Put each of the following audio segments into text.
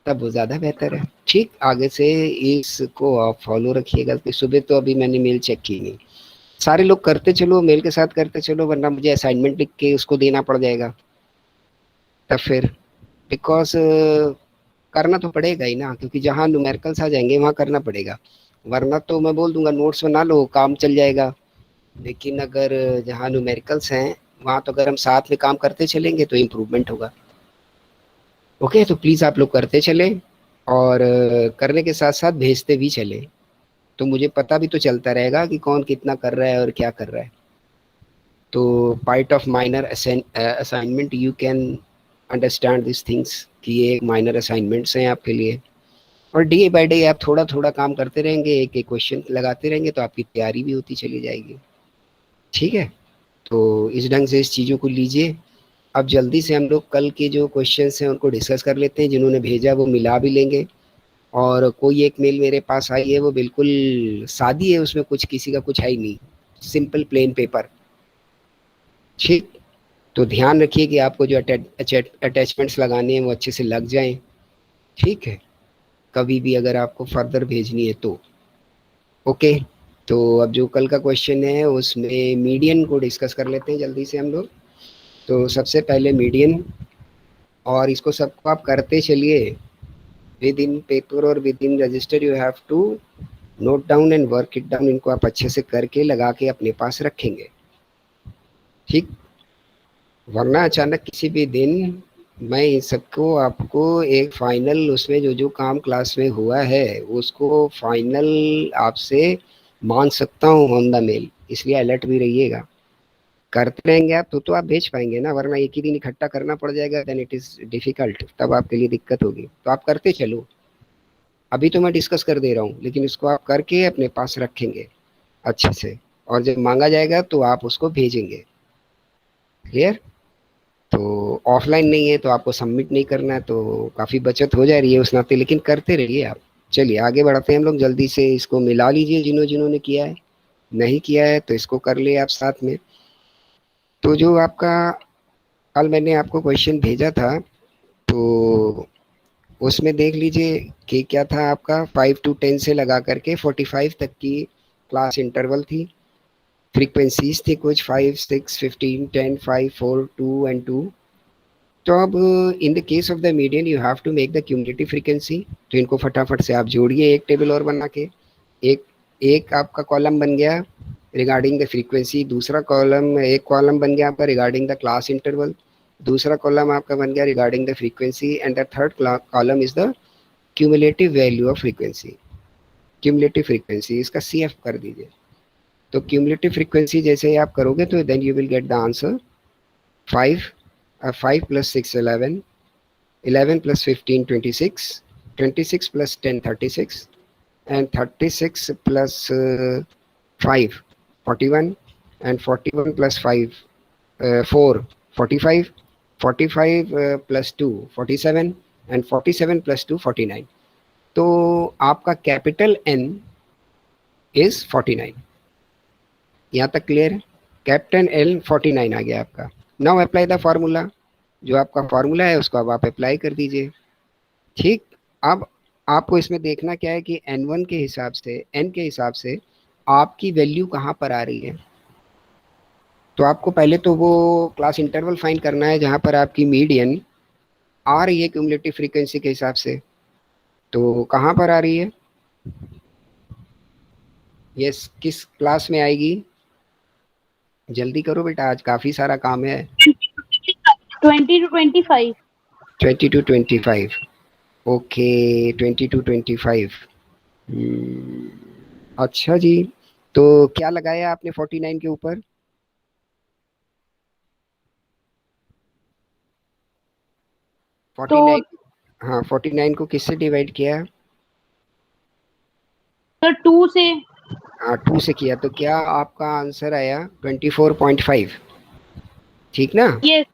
तब वो ज़्यादा बेहतर है। ठीक, आगे से इसको आप फॉलो रखिएगा। कि सुबह तो अभी मैंने मेल चेक की नहीं, सारे लोग करते चलो, मेल के साथ करते चलो, वरना मुझे असाइनमेंट लिख के उसको देना पड़ जाएगा तब फिर। बिकॉज करना तो पड़ेगा ही ना, क्योंकि जहाँ न्यूमेरिकल्स आ जाएंगे वहाँ करना पड़ेगा, वरना तो मैं बोल दूंगा नोट्स बना लो, काम चल जाएगा। लेकिन अगर जहाँ न्यूमेरिकल्स हैं वहाँ तो अगर हम साथ में काम करते चलेंगे तो इम्प्रूवमेंट होगा। ओके, तो प्लीज़ आप लोग करते चले, और करने के साथ साथ भेजते भी चले, तो मुझे पता भी तो चलता रहेगा कि कौन कितना कर रहा है और क्या कर रहा है। तो part of minor assignment you can understand this things, कि ये एक माइनर असाइनमेंट्स हैं आपके लिए। और डे बाय डे आप थोड़ा थोड़ा काम करते रहेंगे, एक एक क्वेश्चन लगाते रहेंगे, तो आपकी तैयारी भी होती चली जाएगी। ठीक है, तो इस ढंग से इस चीज़ों को लीजिए। अब जल्दी से हम लोग कल के जो क्वेश्चंस हैं उनको डिस्कस कर लेते हैं, जिन्होंने भेजा वो मिला भी लेंगे। और कोई एक मेल मेरे पास आई है, वो बिल्कुल सादी है, उसमें कुछ किसी का कुछ है ही नहीं, सिंपल प्लेन पेपर। ठीक, तो ध्यान रखिए कि आपको जो अटैचमेंट्स लगाने हैं वो अच्छे से लग जाएं। ठीक है, कभी भी अगर आपको फर्दर भेजनी है तो। ओके, तो अब जो कल का क्वेश्चन है उसमें मीडियन को डिस्कस कर लेते हैं जल्दी से हम लोग। तो सबसे पहले मीडियन, और इसको सबको आप करते चलिए विद इन पेपर और within register. You have to note down and work it down. इनको आप अच्छे से करके लगा के अपने पास रखेंगे। ठीक, वरना अचानक किसी भी दिन मैं इन सबको आपको एक फाइनल उसमें जो जो काम क्लास में हुआ है उसको फाइनल आपसे मांग सकता हूँ ऑन द मेल, इसलिए अलर्ट भी रहिएगा। करते रहेंगे आप तो आप भेज पाएंगे ना, वरना एक ही दिन इकट्ठा करना पड़ जाएगा, देन इट इज डिफिकल्ट, तब आपके लिए दिक्कत होगी। तो आप करते चलो, अभी तो मैं डिस्कस कर दे रहा हूँ, लेकिन इसको आप करके अपने पास रखेंगे अच्छे से, और जब मांगा जाएगा तो आप उसको भेजेंगे। क्लियर? तो ऑफलाइन नहीं है तो आपको सबमिट नहीं करना है, तो काफ़ी बचत हो जा रही है उस नाते, लेकिन करते रहिए आप। चलिए आगे बढ़ते हैं हम लोग, जल्दी से इसको मिला लीजिए जिन्होंने किया है, नहीं किया है तो इसको कर लिए आप साथ में। तो जो आपका कल मैंने आपको क्वेश्चन भेजा था, तो उसमें देख लीजिए कि क्या था आपका 5 to 10 से लगा करके 45 तक की क्लास इंटरवल थी। फ्रीक्वेंसीज थी कुछ 5, 6, 15, 10, 5, 4, 2 एंड 2। तो अब in the case of the median you have to make the cumulative frequency. तो इनको फटाफट से आप जोड़िए, एक टेबल और बना के। एक एक आपका कॉलम बन गया रिगार्डिंग द फ्रीक्वेंसी, दूसरा कॉलम, एक कॉलम बन गया आपका रिगार्डिंग द क्लास इंटरवल, दूसरा कॉलम आपका बन गया regarding the frequency, and the third column is the cumulative value of frequency. Cumulative frequency इसका सी एफ कर दीजिए। तो क्यूमुलेटिव फ्रीक्वेंसी जैसे ही आप करोगे तो then you will get the answer 5, 5 + 6 11, 11 + 15 26, 26 + 10 36, and 36 plus 5 41, and 41 plus 5 4 45, 45 plus 2 47, and 47 plus 2 49। तो आपका कैपिटल एन इज 49। यहाँ तक क्लियर है? कैपिटल एल 49 आ गया आपका। नाउ अप्लाई द फार्मूला, जो आपका फार्मूला है उसको अब आप अप्लाई कर दीजिए। ठीक, अब आपको इसमें देखना क्या है कि n1 के हिसाब से, n के हिसाब से आपकी वैल्यू कहाँ पर आ रही है। तो आपको पहले तो वो क्लास इंटरवल फाइंड करना है जहाँ पर आपकी मीडियन आ रही है क्यूमुलेटिव फ्रीक्वेंसी के हिसाब से। तो कहाँ पर आ रही है, ये किस क्लास में आएगी? जल्दी करो बेटा, आज काफ़ी सारा काम है। 20 to 25। 20 to 25। Okay, 20 to 25। अच्छा जी, तो क्या लगाया आपने 49 के ऊपर? 49, हाँ 49 को किससे डिवाइड किया? तो 2 से। हाँ 2 से किया, तो क्या आपका आंसर आया 24.5। ठीक ना? यस।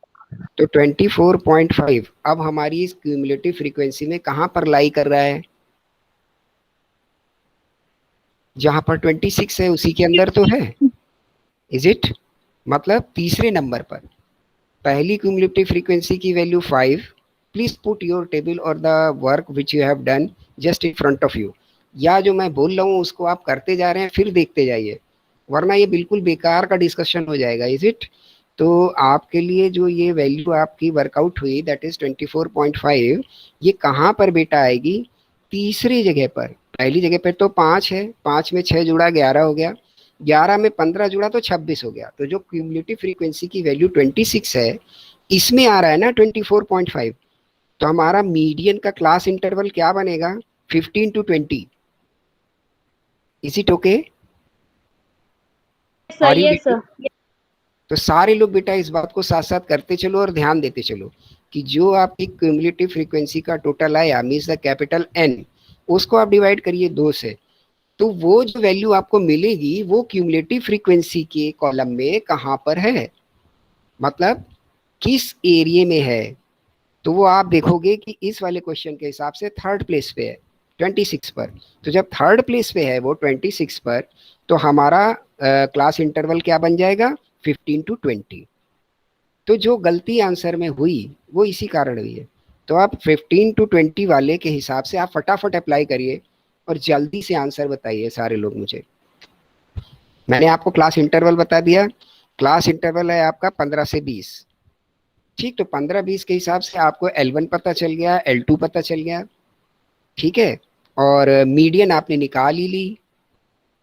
तो 24.5 अब हमारी इस क्यूमुलेटिव फ्रीक्वेंसी में कहाँ पर लाई कर रहा है? जहां पर 26 है उसी के अंदर तो है, इज इट? मतलब तीसरे नंबर पर। पहली क्यूमुलेटिव फ्रीक्वेंसी की value 5, please put your table और the work which you have done just in front of you, या जो मैं बोल रहा हूँ उसको आप करते जा रहे हैं फिर देखते जाइए, वरना ये बिल्कुल बेकार का डिस्कशन हो जाएगा। Is it? तो आपके लिए जो ये वैल्यू आपकी वर्कआउट हुई दैट इज 24.5, ये कहाँ पर बेटा आएगी? तीसरी जगह पर। पहली जगह पर तो 5 है, 5 में 6 जुड़ा 11 हो गया, 11 में 15 जुड़ा तो 26 हो गया। तो जो क्यूमुलेटिव फ्रीक्वेंसी की वैल्यू 26 है, इसमें आ रहा है ना 24.5, तो हमारा मीडियन का क्लास इंटरवल क्या बनेगा? 15 to 20। Is it okay? Sir, are you? Yes sir. तो सारे लोग बेटा इस बात को साथ साथ करते चलो और ध्यान देते चलो कि जो आपकी क्यूमुलेटिव फ्रीक्वेंसी का टोटल आया मीन्स द कैपिटल एन, उसको आप डिवाइड करिए 2 से, तो वो जो वैल्यू आपको मिलेगी वो क्यूमुलेटिव फ्रीक्वेंसी के कॉलम में कहाँ पर है, मतलब किस एरिया में है। तो वो आप देखोगे कि इस वाले क्वेश्चन के हिसाब से थर्ड प्लेस पे है, 26 पर। तो जब थर्ड प्लेस पे है वो 26 पर, तो हमारा क्लास इंटरवल क्या बन जाएगा? 15 to 20। तो जो गलती आंसर में हुई वो इसी कारण हुई है। तो आप 15 to 20 वाले के हिसाब से आप फटाफट अप्लाई करिए और जल्दी से आंसर बताइए सारे लोग मुझे। मैंने आपको क्लास इंटरवल बता दिया, क्लास इंटरवल है आपका 15 से 20। ठीक, तो 15-20 के हिसाब से आपको L1 पता चल गया, L2 पता चल गया, ठीक है, और मीडियन आपने निकाल ही ली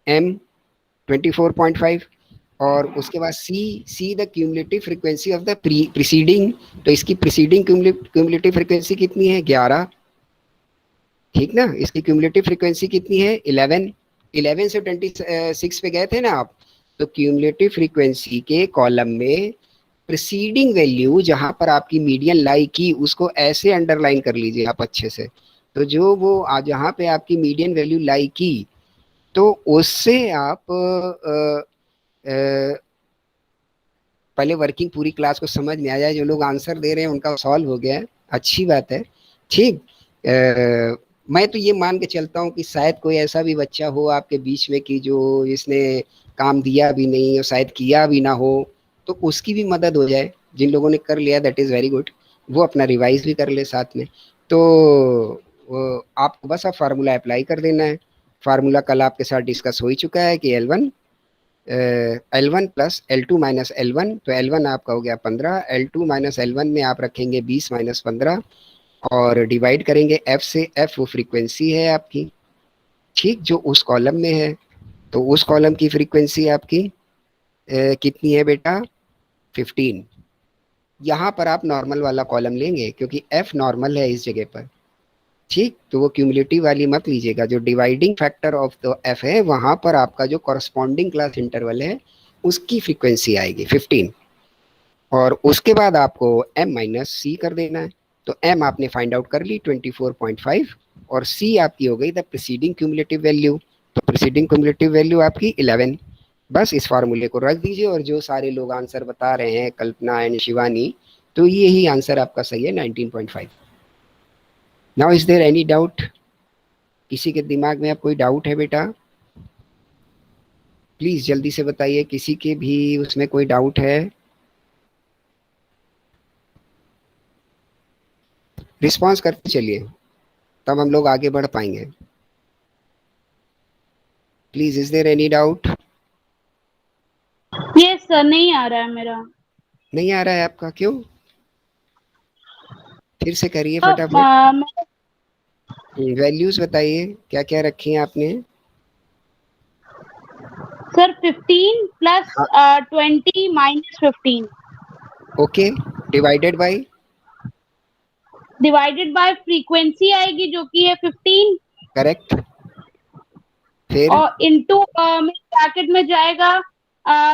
M 24.5, और उसके बाद see the cumulative frequency of the preceding. तो इसकी प्रीसीडिंग क्यूमुलेटिव फ्रीक्वेंसी कितनी है? 11, ठीक ना। इसकी क्यूमुलेटिव फ्रीक्वेंसी कितनी है? 11। 11 से 26 पे गए थे ना आप, तो क्यूमुलेटिव फ्रीक्वेंसी के कॉलम में प्रीसीडिंग वैल्यू जहां पर आपकी मीडियन लाई की उसको ऐसे अंडरलाइन कर लीजिए आप अच्छे से। तो जो वो जहां पे आपकी मीडियन वैल्यू लाई की, तो उससे आप पहले वर्किंग पूरी क्लास को समझ में आ जाए। जो लोग आंसर दे रहे हैं उनका सॉल्व हो गया है, अच्छी बात है। ठीक, मैं तो ये मान के चलता हूँ कि शायद कोई ऐसा भी बच्चा हो आपके बीच में कि जो इसने काम दिया भी नहीं और शायद किया भी ना हो, तो उसकी भी मदद हो जाए। जिन लोगों ने कर लिया दैट इज़ वेरी गुड, वो अपना रिवाइज भी कर ले साथ में। तो आपको बस अब फार्मूला अप्लाई कर देना है। फार्मूला कल आपके साथ डिस्कस हो ही चुका है कि L1 plus L2 minus L1, तो L1 आपका हो गया 15, L2 माइनस L1 में आप रखेंगे 20 माइनस 15 और डिवाइड करेंगे F से। F वो फ्रीक्वेंसी है आपकी, ठीक, जो उस कॉलम में है। तो उस कॉलम की फ्रीक्वेंसी आपकी कितनी है बेटा? 15। यहाँ पर आप नॉर्मल वाला कॉलम लेंगे क्योंकि F नॉर्मल है इस जगह पर, ठीक। तो वो क्यूमुलेटिव वाली मत लीजिएगा, जो dividing factor of the F है वहां पर आपका जो कॉरस्पॉन्डिंग क्लास इंटरवल है उसकी फ्रीक्वेंसी आएगी 15, और उसके बाद आपको m माइनस सी कर देना है। तो m आपने फाइंड आउट कर ली 24.5 और c आपकी हो गई द प्रीसीडिंग क्यूमुलेटिव वैल्यू। तो प्रीसीडिंग क्यूमुलेटिव वैल्यू आपकी 11। बस इस फार्मूले को रख दीजिए, और जो सारे लोग आंसर बता रहे हैं कल्पना एंड शिवानी, तो यही आंसर आपका सही है 19.5। Now is there any doubt? किसी के दिमाग में अब कोई डाउट है बेटा? प्लीज जल्दी से बताइए, किसी के भी उसमें कोई डाउट है? रिस्पॉन्स करते चलिए, तब हम लोग आगे बढ़ पाएंगे। Please, is there any doubt? Yes sir, नहीं आ रहा है मेरा। नहीं आ रहा है आपका? क्यों? फिर से करिए फटाफट। वैल्यूज बताइए क्या क्या रखी हैं आपने? सर 15 प्लस हाँ, 20 minus 15 okay, divided by, divided by frequency आएगी जो कि है 15, करेक्ट। फिर और इनटू ब्रैकेट में जाएगा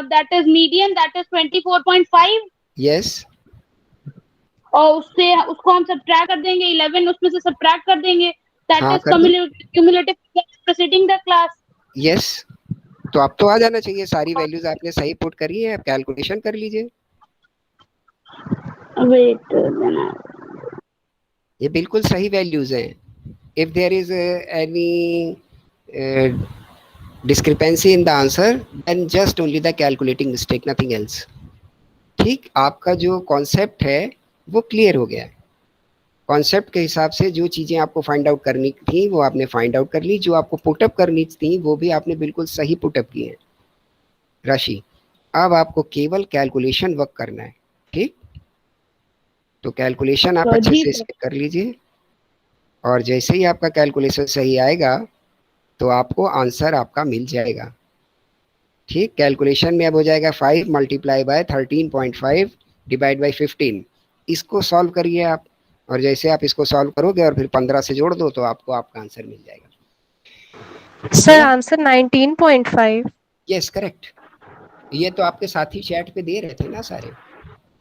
that is median, that is 24.5, yes, और उससे उसको हम सब्ट्रैक्ट कर देंगे, 11 उसमें से सब्ट्रैक्ट कर देंगे, दैट हाँ इज कर दो, cumulative preceding the class. Yes. तो अब तो आ जाना चाहिए, सारी वैल्यूज आपने सही पुट करी है, अब कैलकुलेशन कर लीजिए। वेट, ये बिल्कुल सही वैल्यूज हैं। If there is any discrepancy in the answer, then just only the calculating mistake, nothing else। ठीक, आपका जो कॉन्सेप्ट है वो क्लियर हो गया है। कॉन्सेप्ट के हिसाब से जो चीजें आपको फाइंड आउट करनी थी वो आपने फाइंड आउट कर ली, जो आपको पुटअप करनी थी वो भी आपने बिल्कुल सही पुटअप की है राशि। अब आपको केवल कैलकुलेशन वर्क करना है, ठीक। तो कैलकुलेशन आप तो अच्छे जी से सर। इसमें कर लीजिए, और जैसे ही आपका कैलकुलेशन सही आएगा तो आपको आंसर आपका मिल जाएगा, ठीक। कैलकुलेशन में अब हो जाएगा 5 मल्टीप्लाई बाय 13.5 डिवाइड बाय 15। इसको सॉल्व करिए आप, और जैसे आप इसको सॉल्व करोगे और फिर 15 से जोड़ दो तो आपको आपका आंसर मिल जाएगा। Sir answer 19.5। Yes correct. ये तो आपके साथी चैट पे दे रहे थे ना सारे,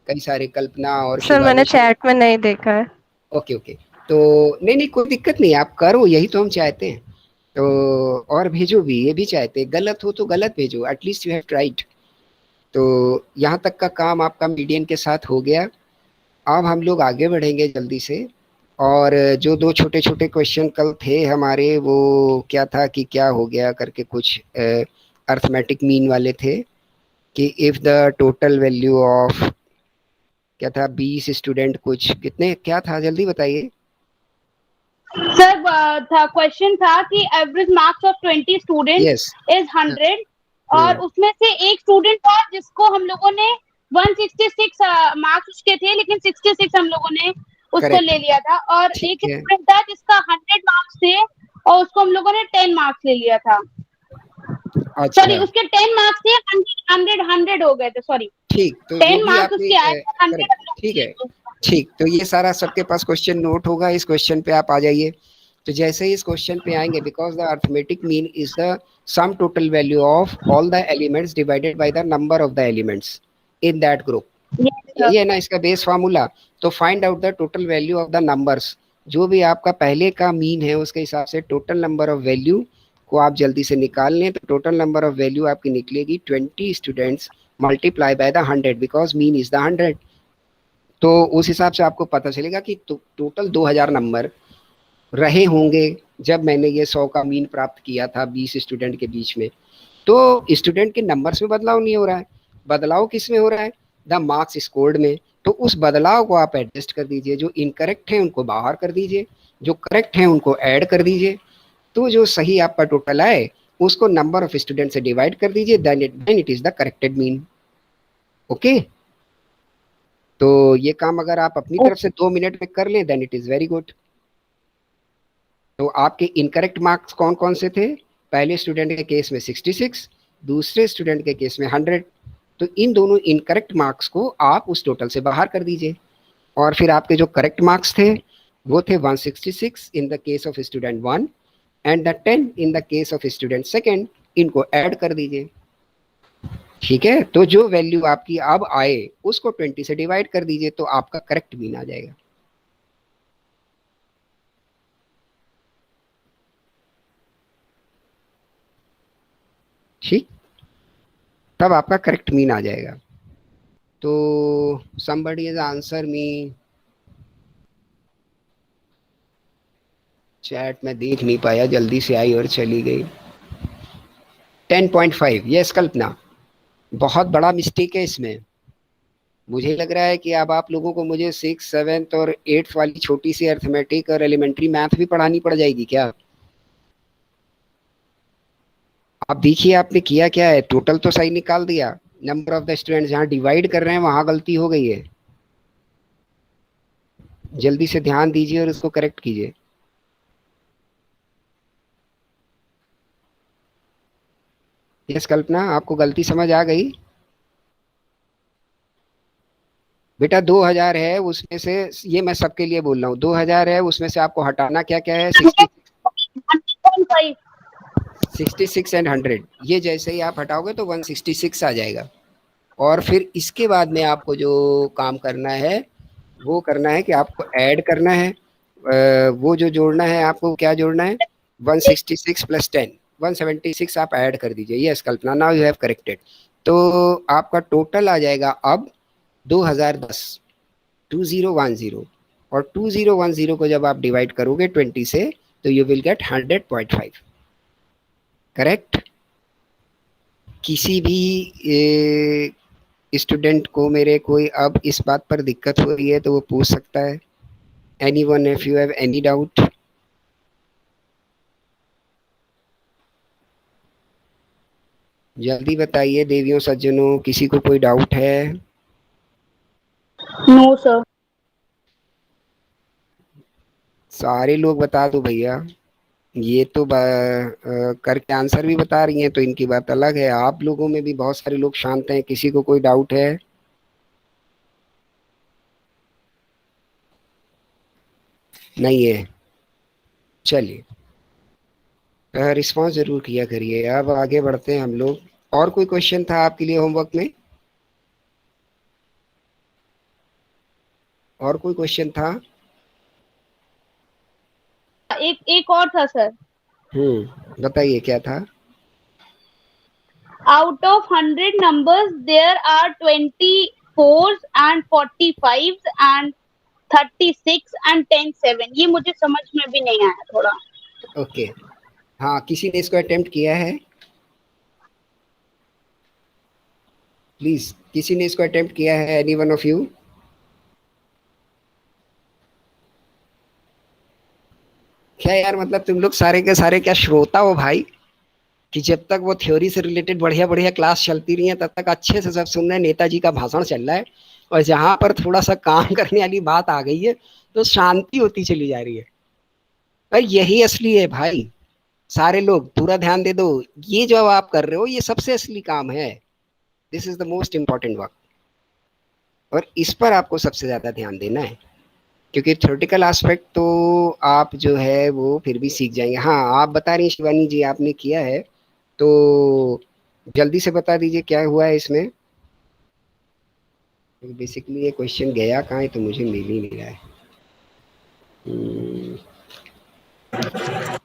कई सारे, कल्पना और सर मैंने शिवानी। चैट में नहीं देखा है। ओके ओके, तो नहीं नहीं कोई दिक्कत नहीं, आप करो, यही तो हम चाहते हैं। तो और भेजो भी, ये भी चाहते हैं, गलत हो तो गलत भेजो, एटलीस्ट यू हैव ट्राइड। तो यहाँ तक का काम आपका मीडियन के साथ हो गया। अब हम लोग आगे बढ़ेंगे जल्दी से। और जो दो छोटे छोटे क्वेश्चन कल थे हमारे, वो क्या था कि क्या हो गया करके, कुछ अर्थमेटिक मीन वाले थे कि if the total value of, क्या था, 20 स्टूडेंट, कुछ कितने, क्या था, जल्दी बताइए। सर था क्वेश्चन था कि average marks of 20 student yes. Is 100, और उसमें से एक स्टूडेंट था जिसको हम लोगों ने 166 मार्क्स उसके थे, लेकिन 66 हम लोगों ने उसको करेक्ट। ले लिया था, और ठीक एक है। स्टूडेंट था जिसका 100 मार्क्स थे और उसको हम लोगों ने 10 मार्क्स ले लिया था। सॉरी, अच्छा। उसके 10 मार्क्स थे, 100 हो गए थे, सॉरी। ठीक, तो जो 10 भी मार्क्स आपने उसके आए थे, 100 करेक्ट, हम लोगों ठीक ने ले है। लिए थे। ठीक, तो ये सारा सबके पास क्वेश्चन नोट होगा, इस क्वेश्चन पे आप आ जाइए। तो जैसे ही इस क्वेश्चन पे आएंगे, because the arithmetic mean is the sum total value of all the elements divided by the number of the elements in that group. Yes, sir. यही है ना इसका बेस फार्मूला। तो find out the total value of the numbers, जो भी आपका पहले का मीन है उसके हिसाब से टोटल नंबर ऑफ वैल्यू को आप जल्दी से निकाल लें। तो टोटल नंबर ऑफ वैल्यू आपकी निकलेगी 20 students multiply by the 100, because mean is the 100। तो उस हिसाब से आपको पता चलेगा कि टोटल 2000 नंबर रहे होंगे जब मैंने ये 100 का मीन प्राप्त किया था 20 स्टूडेंट के बीच में। तो स्टूडेंट के नंबर्स में बदलाव नहीं हो रहा है, बदलाव किस में हो रहा है, द मार्क्स स्कोर्ड में। तो उस बदलाव को आप एडजस्ट कर दीजिए, जो इनकरेक्ट है उनको बाहर कर दीजिए, जो करेक्ट है उनको ऐड कर दीजिए। तो जो सही आपका टोटल आए उसको नंबर ऑफ स्टूडेंट से डिवाइड कर दीजिए, then it is the corrected mean. Okay, तो ये काम अगर आप अपनी तरफ से 2 मिनट में कर लें then it is very good. तो आपके इनकरेक्ट मार्क्स कौन कौन से थे, पहले स्टूडेंट के केस में 66, दूसरे स्टूडेंट के केस में 100। तो इन दोनों इनकरेक्ट मार्क्स को आप उस टोटल से बाहर कर दीजिए, और फिर आपके जो करेक्ट मार्क्स थे वो थे 166 इन the case of student 1 and the 10 in the case of student second. इनको ऐड कर दीजिए, ठीक है। तो जो वैल्यू आपकी अब आए उसको 20 से डिवाइड कर दीजिए, तो आपका करेक्ट मीन आ जाएगा। ठीक, तब आपका करेक्ट मीन आ जाएगा। तो somebody has answer me, chat में देख नहीं पाया, जल्दी से आई और चली गई। 10.5, यस कल्पना, बहुत बड़ा मिस्टेक है इसमें। मुझे लग रहा है कि अब आप लोगों को मुझे 6, 7 और 8 वाली छोटी सी अर्थमेटिक और एलिमेंट्री मैथ भी पढ़ानी पड़ जाएगी क्या। आप देखिए आपने किया क्या है, टोटल तो सही निकाल दिया, नंबर ऑफ द स्टूडेंट जहां डिवाइड कर रहे हैं वहां गलती हो गई है। जल्दी से ध्यान दीजिए और उसको करेक्ट कीजिए। यस कल्पना, आपको गलती समझ आ गई। बेटा 2000 है उसमें से, ये मैं सबके लिए बोल रहा हूँ, 2000 है उसमें से आपको हटाना क्या क्या है, 100.5। 66 एंड 100। ये जैसे ही आप हटाओगे तो 166 आ जाएगा। और फिर इसके बाद में आपको जो काम करना है वो करना है कि आपको ऐड करना है, वो जो जोड़ना है आपको, क्या जोड़ना है, 166 प्लस 10, 176 आप ऐड कर दीजिए। Yes Kalpana, now you have corrected. तो आपका टोटल आ जाएगा अब 2010, 2010, और 2010 को जब आप डिवाइड करोगे 20 से तो यू विल गेट 100.5। करेक्ट। किसी भी स्टूडेंट को मेरे कोई अब इस बात पर दिक्कत हो रही है तो वो पूछ सकता है। Anyone, if you have any doubt? जल्दी बताइए देवियों सज्जनों, किसी को कोई डाउट है? No sir. सारे लोग बता दो भैया। ये तो करके आंसर भी बता रही हैं तो इनकी बात अलग है। आप लोगों में भी बहुत सारे लोग शांत हैं, किसी को कोई डाउट है? नहीं है। चलिए, रिस्पॉन्स जरूर किया करिए। अब आगे बढ़ते हैं हम लोग। और कोई क्वेश्चन था आपके लिए होमवर्क में? और कोई क्वेश्चन था? एक और था सर। बताइए क्या था? Out of 100 numbers there are 24s and 45s and 36 and 10 7। ये मुझे समझ में भी नहीं आया थोड़ा। ओके, हाँ, किसी ने इसको अटेम्प्ट किया है? प्लीज, किसी ने इसको अटेम्प्ट किया है? Any one of you? क्या यार, मतलब तुम लोग सारे के सारे क्या श्रोता हो भाई, कि जब तक वो थ्योरी से रिलेटेड बढ़िया बढ़िया क्लास चलती रही है तब तक अच्छे से सब सुन रहे हैं, नेताजी का भाषण चल रहा है, और जहां पर थोड़ा सा काम करने वाली बात आ गई है तो शांति होती चली जा रही है। और यही असली है भाई। सारे लोग पूरा ध्यान दे दो, ये जो आप कर रहे हो ये सबसे असली काम है। This is the most important work, और इस पर आपको सबसे ज्यादा ध्यान देना है, क्योंकि थ्योरेटिकल एस्पेक्ट तो आप जो है वो फिर भी सीख जाएंगे। हाँ, आप बता रही हैं शिवानी जी, आपने किया है, तो जल्दी से बता दीजिए क्या हुआ है इसमें। बेसिकली ये क्वेश्चन गया कहाँ है, तो मुझे मिल ही नहीं रहा है।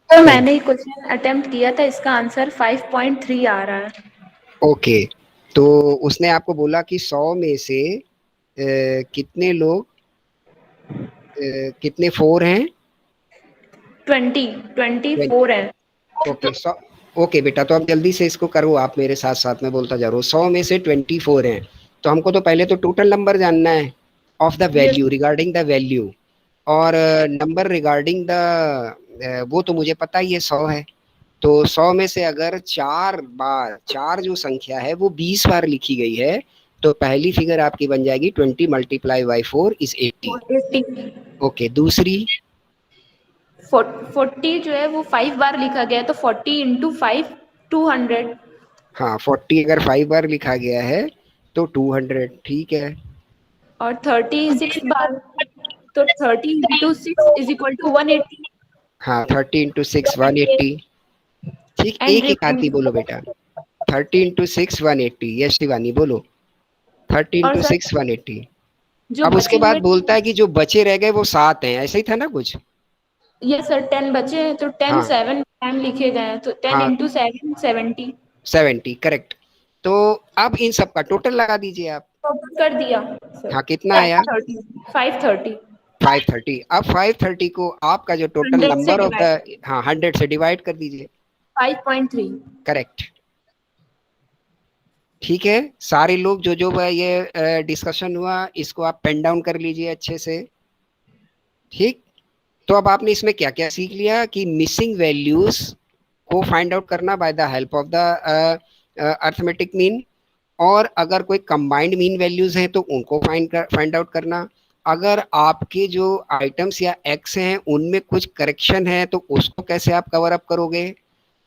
तो मैंने क्वेश्चन अटेम्प्ट किया था, इसका आंसर 5.3 आ रहा है। ओके, तो उसने आपको बोला कि 100 में से कितने लोग कितने 4 हैं? 24 है। ओके, ओके बेटा, तो अब जल्दी से इसको करो, आप मेरे साथ साथ में बोलता जा रहा हूँ। 100 में से 24 हैं, तो हमको तो पहले तो टोटल नंबर जानना है of the value, regarding the value, और नंबर रिगार्डिंग द वो तो मुझे पता ही है 100 है। तो 100 में से अगर 4 जो संख्या है वो 20 बार लिखी गई है, तो पहली फिगर आपकी बन जाएगी 20 मल्टीप्लाई बाई 4 इज 80। ओके, दूसरी 40 जो है वो 5 बार लिखा गया है, तो 40 इंटू 5 200। हाँ, 40 अगर 5 बार लिखा गया है तो 200, ठीक है। और 30 6 बार, तो 30 इंटू 6 इज इक्वल टू 180। हाँ, 30 इंटू 6 180। ठीक, एक एक आती बोलो बेटा। 30 इंटू 6 180। यस शिवानी बोलो, 30 इंटू 6 180। अब उसके बाद बोलता है कि जो बचे रह गए वो 7 हैं, ऐसा ही था ना कुछ? यस सर, 10 बचे हैं, तो 10 हाँ, 7 टाइम लिखे गए हैं, तो 10 हाँ, इंटू 7 70। 70 करेक्ट। तो अब इन सब का टोटल लगा दीजिए आप। कर दिया सर। हाँ, कितना आया? 530। 530। अब 530 को आपका जो टोटल 100 से नंबर ऑफ द, हाँ, 100 से डिवाइड कर दीजिए। 5.3। करेक्ट, ठीक है। सारे लोग जो जो ये डिस्कशन हुआ इसको आप पेन डाउन कर लीजिए अच्छे से। ठीक, तो अब आपने इसमें क्या क्या सीख लिया कि मिसिंग वैल्यूज को फाइंड आउट करना by the help of the arithmetic mean, और अगर कोई कंबाइंड मीन वैल्यूज हैं तो उनको फाइंड आउट करना। अगर आपके जो आइटम्स या एक्स हैं उनमें कुछ करेक्शन है तो उसको कैसे आप कवर अप करोगे,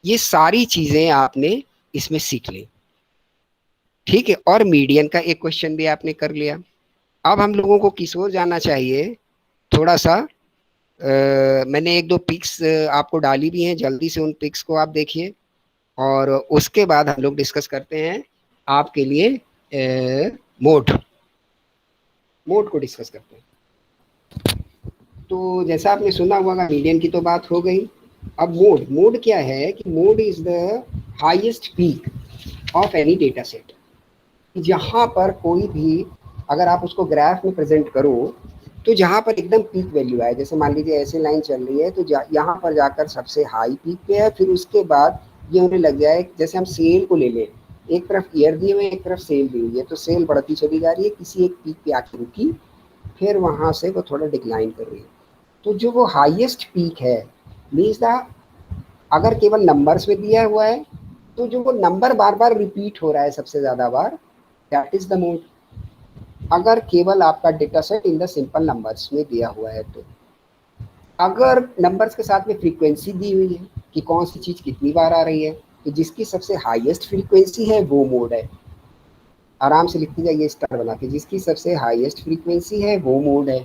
ये सारी चीजें आपने इसमें सीख ली। ठीक है, और मीडियन का एक क्वेश्चन भी आपने कर लिया। अब हम लोगों को किस ओर जाना चाहिए, थोड़ा सा मैंने एक दो पिक्स आपको डाली भी हैं, जल्दी से उन पिक्स को आप देखिए, और उसके बाद हम लोग डिस्कस करते हैं आपके लिए मोड को डिस्कस करते हैं। तो जैसा आपने सुना होगा, मीडियन की तो बात हो गई। अब मोड क्या है कि mode is the highest peak of any data set. जहाँ पर कोई भी, अगर आप उसको ग्राफ में प्रेजेंट करो तो जहाँ पर एकदम पीक वैल्यू आए, जैसे मान लीजिए ऐसे लाइन चल रही है तो यहाँ पर जाकर सबसे हाई पीक पे है, फिर उसके बाद ये होने लग जाए, जैसे हम सेल को ले लें, एक तरफ ईयर दिए हुए, एक तरफ सेल दी हुई है, तो सेल बढ़ती चली जा रही है, किसी एक पीक पे आके रुकी, फिर वहाँ से वो थोड़ा डिक्लाइन कर रही है। तो जो वो हाईएस्ट पीक है मीन्स द, अगर केवल नंबर्स में दिया हुआ है तो जो वो नंबर बार बार रिपीट हो रहा है सबसे ज्यादा बार, दैट इज द मोड। अगर केवल आपका data set in the simple numbers में दिया हुआ है तो, अगर नंबर्स के साथ में फ्रीक्वेंसी दी हुई है कि कौन सी चीज कितनी बार आ रही है, तो जिसकी सबसे हाईएस्ट फ्रीक्वेंसी है वो मोड है। आराम से लिखते जाइए स्टार बना के, जिसकी सबसे हाईएस्ट फ्रीक्वेंसी है वो मोड है।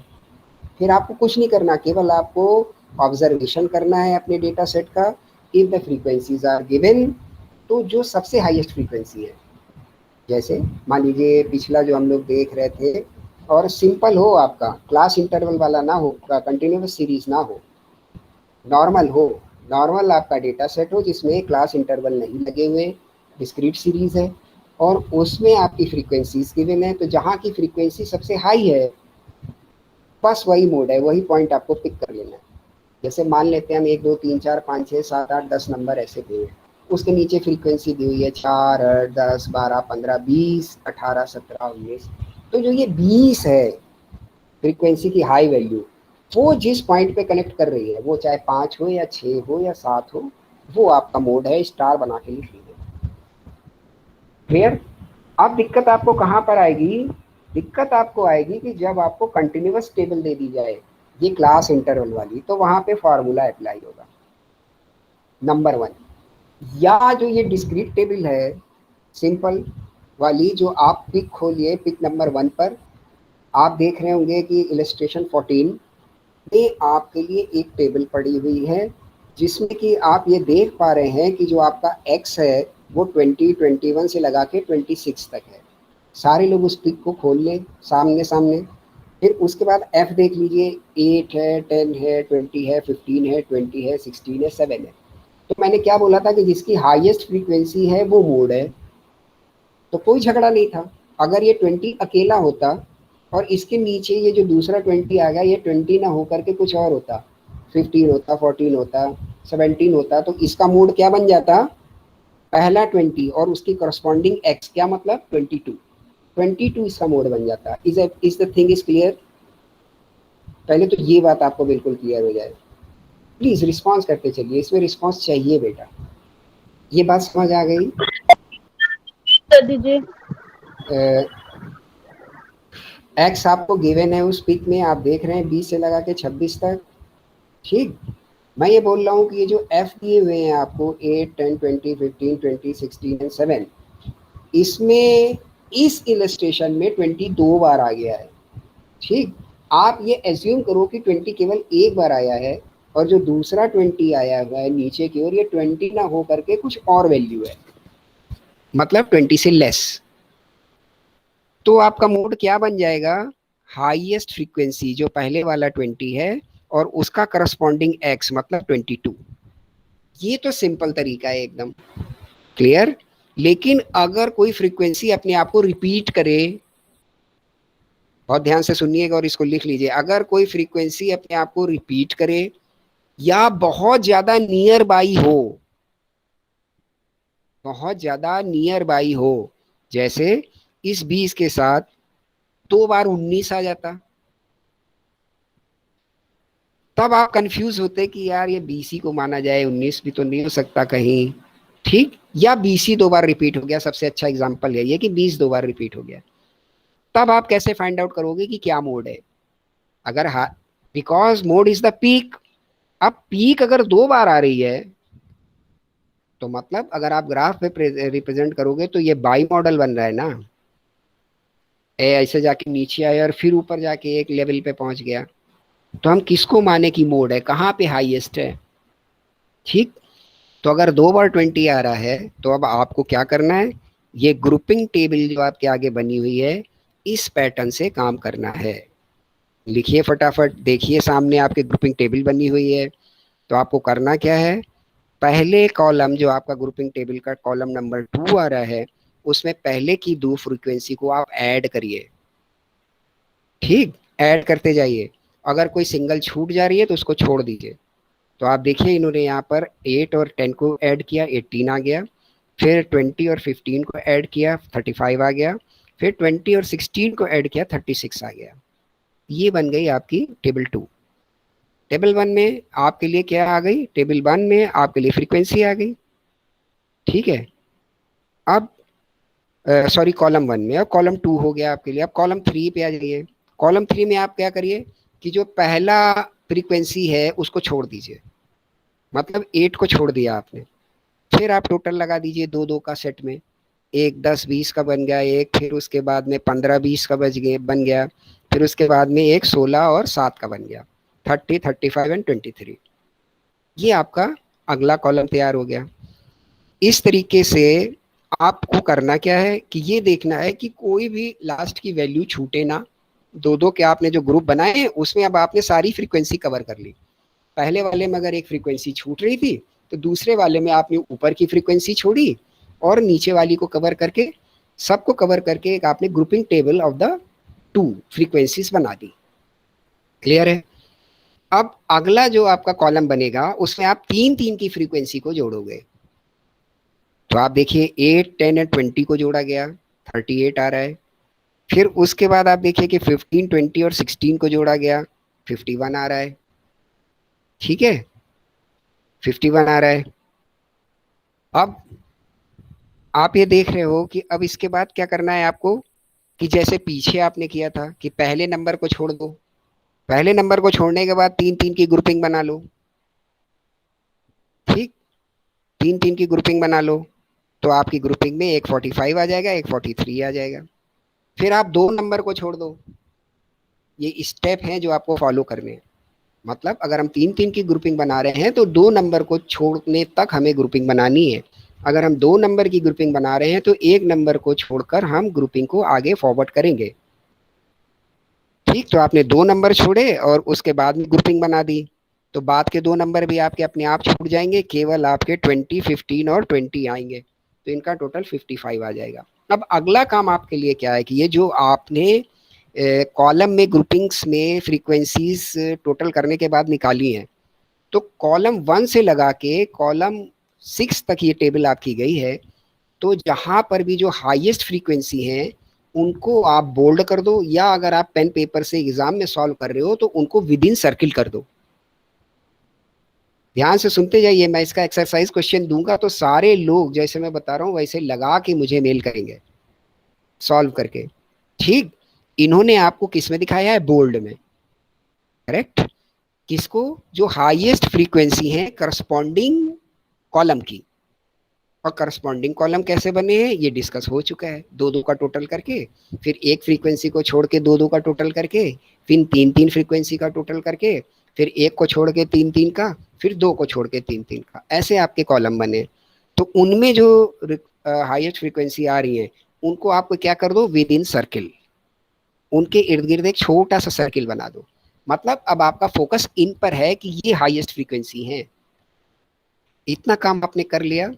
फिर आपको कुछ नहीं करना, केवल आपको ऑब्जर्वेशन करना है अपने डेटा सेट का। If the frequencies are given, तो जो सबसे हाईएस्ट फ्रीक्वेंसी है, जैसे मान लीजिए पिछला जो हम लोग देख रहे थे, और सिंपल हो आपका, क्लास इंटरवल वाला ना हो, कंटिन्यूअस सीरीज ना हो, नॉर्मल हो, नॉर्मल आपका डेटा सेट हो जिसमें क्लास इंटरवल नहीं लगे हुए, डिस्क्रीट सीरीज है और उसमें आपकी फ्रीक्वेंसीज गिवन है, तो जहाँ की फ्रीक्वेंसी सबसे हाई है बस वही मोड है, वही पॉइंट आपको पिक कर लेना है। जैसे मान लेते हैं हम 1 2 3 4 5 6 7 8 10 नंबर ऐसे दिए हैं, उसके नीचे फ्रीक्वेंसी दी हुई है 4 8 10 12 15 20 18 17 19, तो जो ये 20 है फ्रीक्वेंसी की हाई वैल्यू, वो जिस पॉइंट पे कनेक्ट कर रही है, वो चाहे 5 हो या 6 हो या 7 हो, वो आपका मोड है। स्टार बना के लिख लीजिए। क्लियर? अब दिक्कत आपको कहाँ पर आएगी? दिक्कत आपको आएगी कि जब आपको कंटिन्यूअस टेबल दे दी जाए ये क्लास इंटरवल वाली, तो वहां पे फॉर्मूला अप्लाई होगा नंबर 1। या जो ये डिस्क्रीट टेबल है सिंपल वाली, जो आप पिक खोलिए पिक नंबर 1 पर, आप देख रहे होंगे कि इलस्ट्रेशन 14 में आपके लिए एक टेबल पड़ी हुई है जिसमें कि आप ये देख पा रहे हैं कि जो आपका x है वो 20 21 से लगा के 26 तक है। सारे लोग उस पिक को खोल लें सामने सामने, फिर उसके बाद f देख लीजिए, 8 है 10 है 20 है 15 है 20 है 16 है 7 है। तो मैंने क्या बोला था कि जिसकी हाईएस्ट फ्रीक्वेंसी है वो मोड है, तो कोई झगड़ा नहीं था। अगर ये 20 अकेला होता और इसके नीचे ये जो दूसरा 20 आ गया, ये 20 ना होकर के कुछ और होता, 15 होता 14 होता 17 होता, तो इसका मोड क्या बन जाता? पहला 20 और उसकी करस्पॉन्डिंग x, क्या मतलब 22 इसका मोड बन जाता। Is the thing is clear? पहले तो ये बात आपको बिल्कुल क्लियर हो जाए। प्लीज रिस्पॉन्स करते चलिए, इसमें रिस्पॉन्स चाहिए बेटा। ये बात समझ आ गई? कर दीजिए। एक्स आपको गिवन है उस पिक में, आप देख रहे हैं 20 से लगा के 26 तक। ठीक, मैं ये बोल रहा हूँ कि ये जो एफ दिए हुए हैं आपको 8 10 20 15 20 16 एंड 7, इसमें इस इलस्ट्रेशन में 20 2 बार आ गया है। ठीक, आप ये एज्यूम करो कि 20 केवल एक बार आया है और जो दूसरा 20 आया हुआ है नीचे की ओर, ये 20 ना हो करके कुछ और वैल्यू है, मतलब 20 से लेस। तो आपका मोड क्या बन जाएगा? हाईएस्ट फ्रीक्वेंसी जो पहले वाला 20 है और उसका करस्पॉन्डिंग x मतलब 22। ये तो सिंपल तरीका है एकदम। क्लियर? लेकिन अगर कोई फ्रीक्वेंसी अपने आप को रिपीट करे, बहुत ध्यान से सुनिएगा और इसको लिख लीजिए, अगर कोई फ्रीक्वेंसी अपने आप को रिपीट करे या बहुत ज्यादा नियर बाई हो, बहुत ज्यादा नियर बाई हो, जैसे इस 20 के साथ 2 बार 19 आ जाता, तब आप कंफ्यूज होते कि यार ये 20 ही को माना जाए, 19 भी तो नहीं हो सकता कहीं। ठीक, या 20 ही 2 बार रिपीट हो गया, सबसे अच्छा एग्जांपल है ये कि 20 2 बार रिपीट हो गया। तब आप कैसे फाइंड आउट करोगे कि क्या मोड है? अगर because mode is the peak. अब पीक अगर 2 बार आ रही है तो मतलब अगर आप ग्राफ पे रिप्रेजेंट करोगे तो ये बाई मॉडल बन रहा है ना, ऐसे जाके नीचे आया और फिर ऊपर जाके एक लेवल पे पहुंच गया, तो हम किसको माने की मोड है, कहाँ पे हाईएस्ट है? ठीक, तो अगर 2 बार 20 आ रहा है तो अब आपको क्या करना है, ये ग्रुपिंग टेबल जो आपके आगे बनी हुई है इस पैटर्न से काम करना है। लिखिए फटाफट, देखिए सामने आपके ग्रुपिंग टेबल बनी हुई है। तो आपको करना क्या है, पहले कॉलम जो आपका ग्रुपिंग टेबल का कॉलम नंबर 2 आ रहा है, उसमें पहले की 2 फ्रीक्वेंसी को आप ऐड करिए। ठीक, ऐड करते जाइए। अगर कोई सिंगल छूट जा रही है तो उसको छोड़ दीजिए। तो आप देखिए इन्होंने यहाँ पर 8 और 10 को ऐड किया, 18 आ गया, फिर 20 और 15 को ऐड किया, 35 आ गया, फिर 20 और 16 को ऐड किया, 36 आ गया। ये बन गई आपकी टेबल 2। टेबल 1 में आपके लिए क्या आ गई, टेबल 1 में आपके लिए फ्रीक्वेंसी आ गई, ठीक है। अब सॉरी कॉलम 1 में, अब कॉलम 2 हो गया आपके लिए। अब कॉलम 3 पे आ जाइए। कॉलम 3 में आप क्या करिए कि जो पहला फ्रीक्वेंसी है उसको छोड़ दीजिए, मतलब 8 को छोड़ दिया आपने। फिर आप टोटल लगा दीजिए दो दो का सेट में, एक 10-20 का बन गया एक, फिर उसके बाद में 15-20 का बन गया, फिर उसके बाद में एक 16 और 7 का बन गया, 30, 35 एंड 23। ये आपका अगला कॉलम तैयार हो गया। इस तरीके से आपको करना क्या है कि ये देखना है कि कोई भी लास्ट की वैल्यू छूटे ना। दो दो के आपने जो ग्रुप बनाए हैं उसमें अब आपने सारी फ्रीक्वेंसी कवर कर ली। पहले वाले में अगर एक फ्रीक्वेंसी छूट रही थी तो दूसरे वाले में आपने ऊपर की फ्रीक्वेंसी छोड़ी और नीचे वाली को कवर करके, सबको कवर करके एक आपने grouping table of the 2 frequencies बना दी। क्लियर है? अब अगला जो आपका कॉलम बनेगा उसमें आप 3-3 की फ्रीक्वेंसी को जोड़ोगे। तो आप देखिए 8, 10 एंड 20 को जोड़ा गया, 38 आ रहा है। फिर उसके बाद आप देखिए कि 15, 20 और 16 को जोड़ा गया, 51 आ रहा है, ठीक है, 51 आ रहा है। अब आप ये देख रहे हो कि अब इसके बाद क्या करना है आपको, कि जैसे पीछे आपने किया था कि पहले नंबर को छोड़ दो, पहले नंबर को छोड़ने के बाद 3-3 की ग्रुपिंग बना लो, ठीक, 3-3 की ग्रुपिंग बना लो। तो आपकी ग्रुपिंग में एक 45 आ जाएगा, एक 43 आ जाएगा। फिर आप 2 नंबर को छोड़ दो। ये स्टेप हैं जो आपको फॉलो करने हैं। मतलब अगर हम 3-3 की ग्रुपिंग बना रहे हैं तो 2 नंबर को छोड़ने तक हमें ग्रुपिंग बनानी है। अगर हम 2 नंबर की ग्रुपिंग बना रहे हैं तो 1 नंबर को छोड़कर हम ग्रुपिंग को आगे फॉरवर्ड करेंगे, ठीक। तो आपने 2 नंबर छोड़े और उसके बाद में ग्रुपिंग बना दी, तो बाद के 2 नंबर भी आपके अपने आप छूट जाएंगे, केवल आपके 20, 15 और 20 आएंगे, तो इनका टोटल 55 आ जाएगा। अब अगला काम आपके लिए क्या है कि ये जो आपने कॉलम में ग्रुपिंग्स में फ्रीक्वेंसीज टोटल करने के बाद निकाली हैं, तो कॉलम 1 से लगा के कॉलम 6 तक ये टेबल आपकी गई है। तो जहां पर भी जो हाईएस्ट फ्रीक्वेंसी है उनको आप बोल्ड कर दो, या अगर आप पेन पेपर से एग्जाम में सॉल्व कर रहे हो तो उनको विद इन सर्किल कर दो। ध्यान से सुनते जाइए, मैं इसका एक्सरसाइज क्वेश्चन दूंगा तो सारे लोग जैसे मैं बता रहा हूँ वैसे लगा के मुझे मेल करेंगे सॉल्व करके, ठीक। इन्होंने आपको किस में दिखाया है, बोल्ड में, करेक्ट। किसको, जो हाईएस्ट फ्रीक्वेंसी है करस्पॉन्डिंग कॉलम की। और करस्पॉन्डिंग कॉलम कैसे बने हैं ये डिस्कस हो चुका है, 2-2 का टोटल करके, फिर एक फ्रीक्वेंसी को छोड़ के 2-2 का टोटल करके, फिर 3-3 फ्रीक्वेंसी का टोटल करके, फिर एक को छोड़ के 3-3 का, फिर 2 को छोड़ के 3-3 का, ऐसे आपके कॉलम बने। तो उनमें जो हाईएस्ट फ्रीक्वेंसी आ रही है उनको आपको क्या कर दो, विद इन सर्किल, उनके इर्द गिर्द एक छोटा सा सर्किल बना दो। मतलब अब आपका फोकस इन पर है कि ये हाईएस्ट फ्रीक्वेंसी है। इतना काम आपने कर लिया।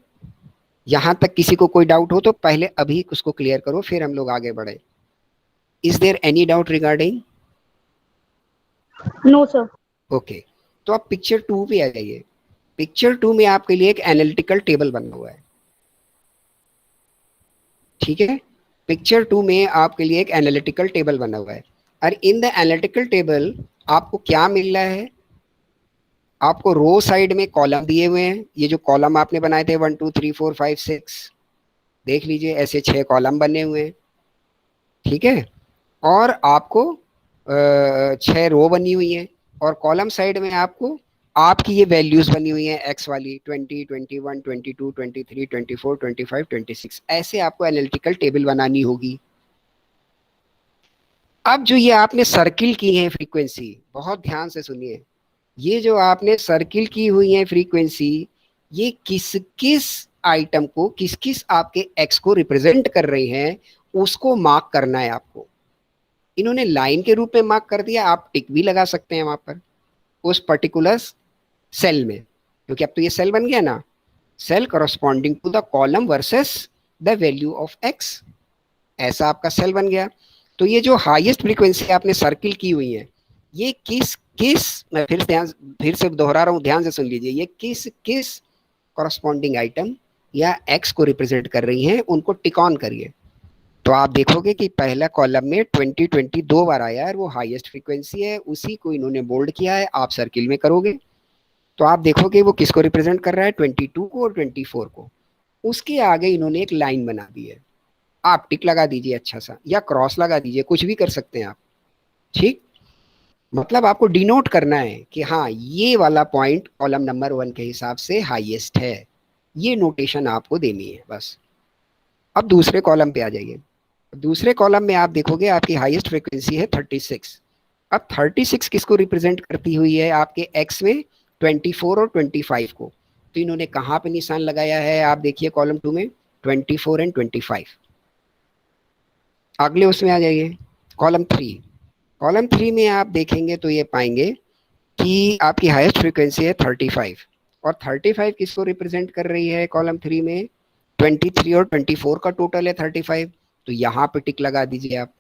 यहां तक किसी को कोई डाउट हो तो पहले अभी उसको क्लियर करो, फिर हम लोग आगे बढ़े। Is there any doubt regarding? No sir. Okay, तो आप पिक्चर 2 पे आ जाइए। पिक्चर 2 में आपके लिए एक एनालिटिकल टेबल बना हुआ है, ठीक है। पिक्चर 2 में आपके लिए एक एनालिटिकल टेबल बना हुआ है, और इन द एनालिटिकल टेबल आपको क्या मिल रहा है, आपको रो साइड में कॉलम दिए हुए हैं। ये जो कॉलम आपने बनाए थे 1 2 3 4 5 6, देख लीजिए ऐसे 6 कॉलम बने हुए हैं, ठीक है। और आपको 6 रो बनी हुई है, और कॉलम साइड में आपको आपकी ये वैल्यूज बनी हुई हैं एक्स वाली 20, 21, 22, 23, 24, 25, 26, ऐसे आपको एनालिटिकल टेबल बनानी होगी। अब जो ये आपने सर्किल की है फ्रीक्वेंसी, बहुत ध्यान से सुनिए, ये जो आपने सर्किल की हुई है फ्रीक्वेंसी, ये किस किस आइटम को, किस किस आपके एक्स को रिप्रेजेंट कर रही हैं उसको मार्क करना है आपको। इन्होंने लाइन के रूप में मार्क कर दिया, आप टिक भी लगा सकते हैं वहां पर उस पर्टिकुलर सेल में, क्योंकि अब तो ये सेल बन गया ना, cell corresponding to the column versus the value of X, ऐसा आपका सेल बन गया। तो ये जो हाईएस्ट फ्रीक्वेंसी आपने सर्किल की हुई है, ये किस किस, मैं फिर से दोहरा रहा हूं, ध्यान से सुन लीजिए, ये किस किस करस्पॉन्डिंग आइटम या एक्स को रिप्रेजेंट कर रही हैं, उनको टिक ऑन करिए। तो आप देखोगे कि पहला कॉलम में 2020 दो बार आया है, वो हाईएस्ट फ्रीक्वेंसी है, उसी को इन्होंने बोल्ड किया है। आप सर्किल में करोगे तो आप देखोगे वो किसको रिप्रेजेंट कर रहा है, 22 को और 24 को। उसके आगे इन्होंने एक लाइन बना दी है, आप टिक लगा दीजिए अच्छा सा, या क्रॉस लगा दीजिए, कुछ भी कर सकते हैं आप। ठीक, मतलब आपको डिनोट करना है कि हाँ ये वाला पॉइंट कॉलम नंबर 1 के हिसाब से हाईएस्ट है, ये नोटेशन आपको देनी है बस। अब दूसरे कॉलम पे आ जाइए। दूसरे कॉलम में आप देखोगे आपकी हाईएस्ट फ्रीक्वेंसी है 36। अब 36 किसको रिप्रेजेंट करती हुई है, आपके एक्स में 24 और 25 को। तो इन्होंने कहाँ पे निशान लगाया है, आप देखिए कॉलम 2 में 24 एंड 25। अगले उसमें आ जाइए, कॉलम 3। कॉलम 3 में आप देखेंगे तो ये पाएंगे कि आपकी हाईएस्ट फ्रीक्वेंसी है 35, और 35 किसको रिप्रेजेंट कर रही है कॉलम 3 में, 23 और 24 का टोटल है 35। तो यहाँ पे टिक लगा दीजिए आप।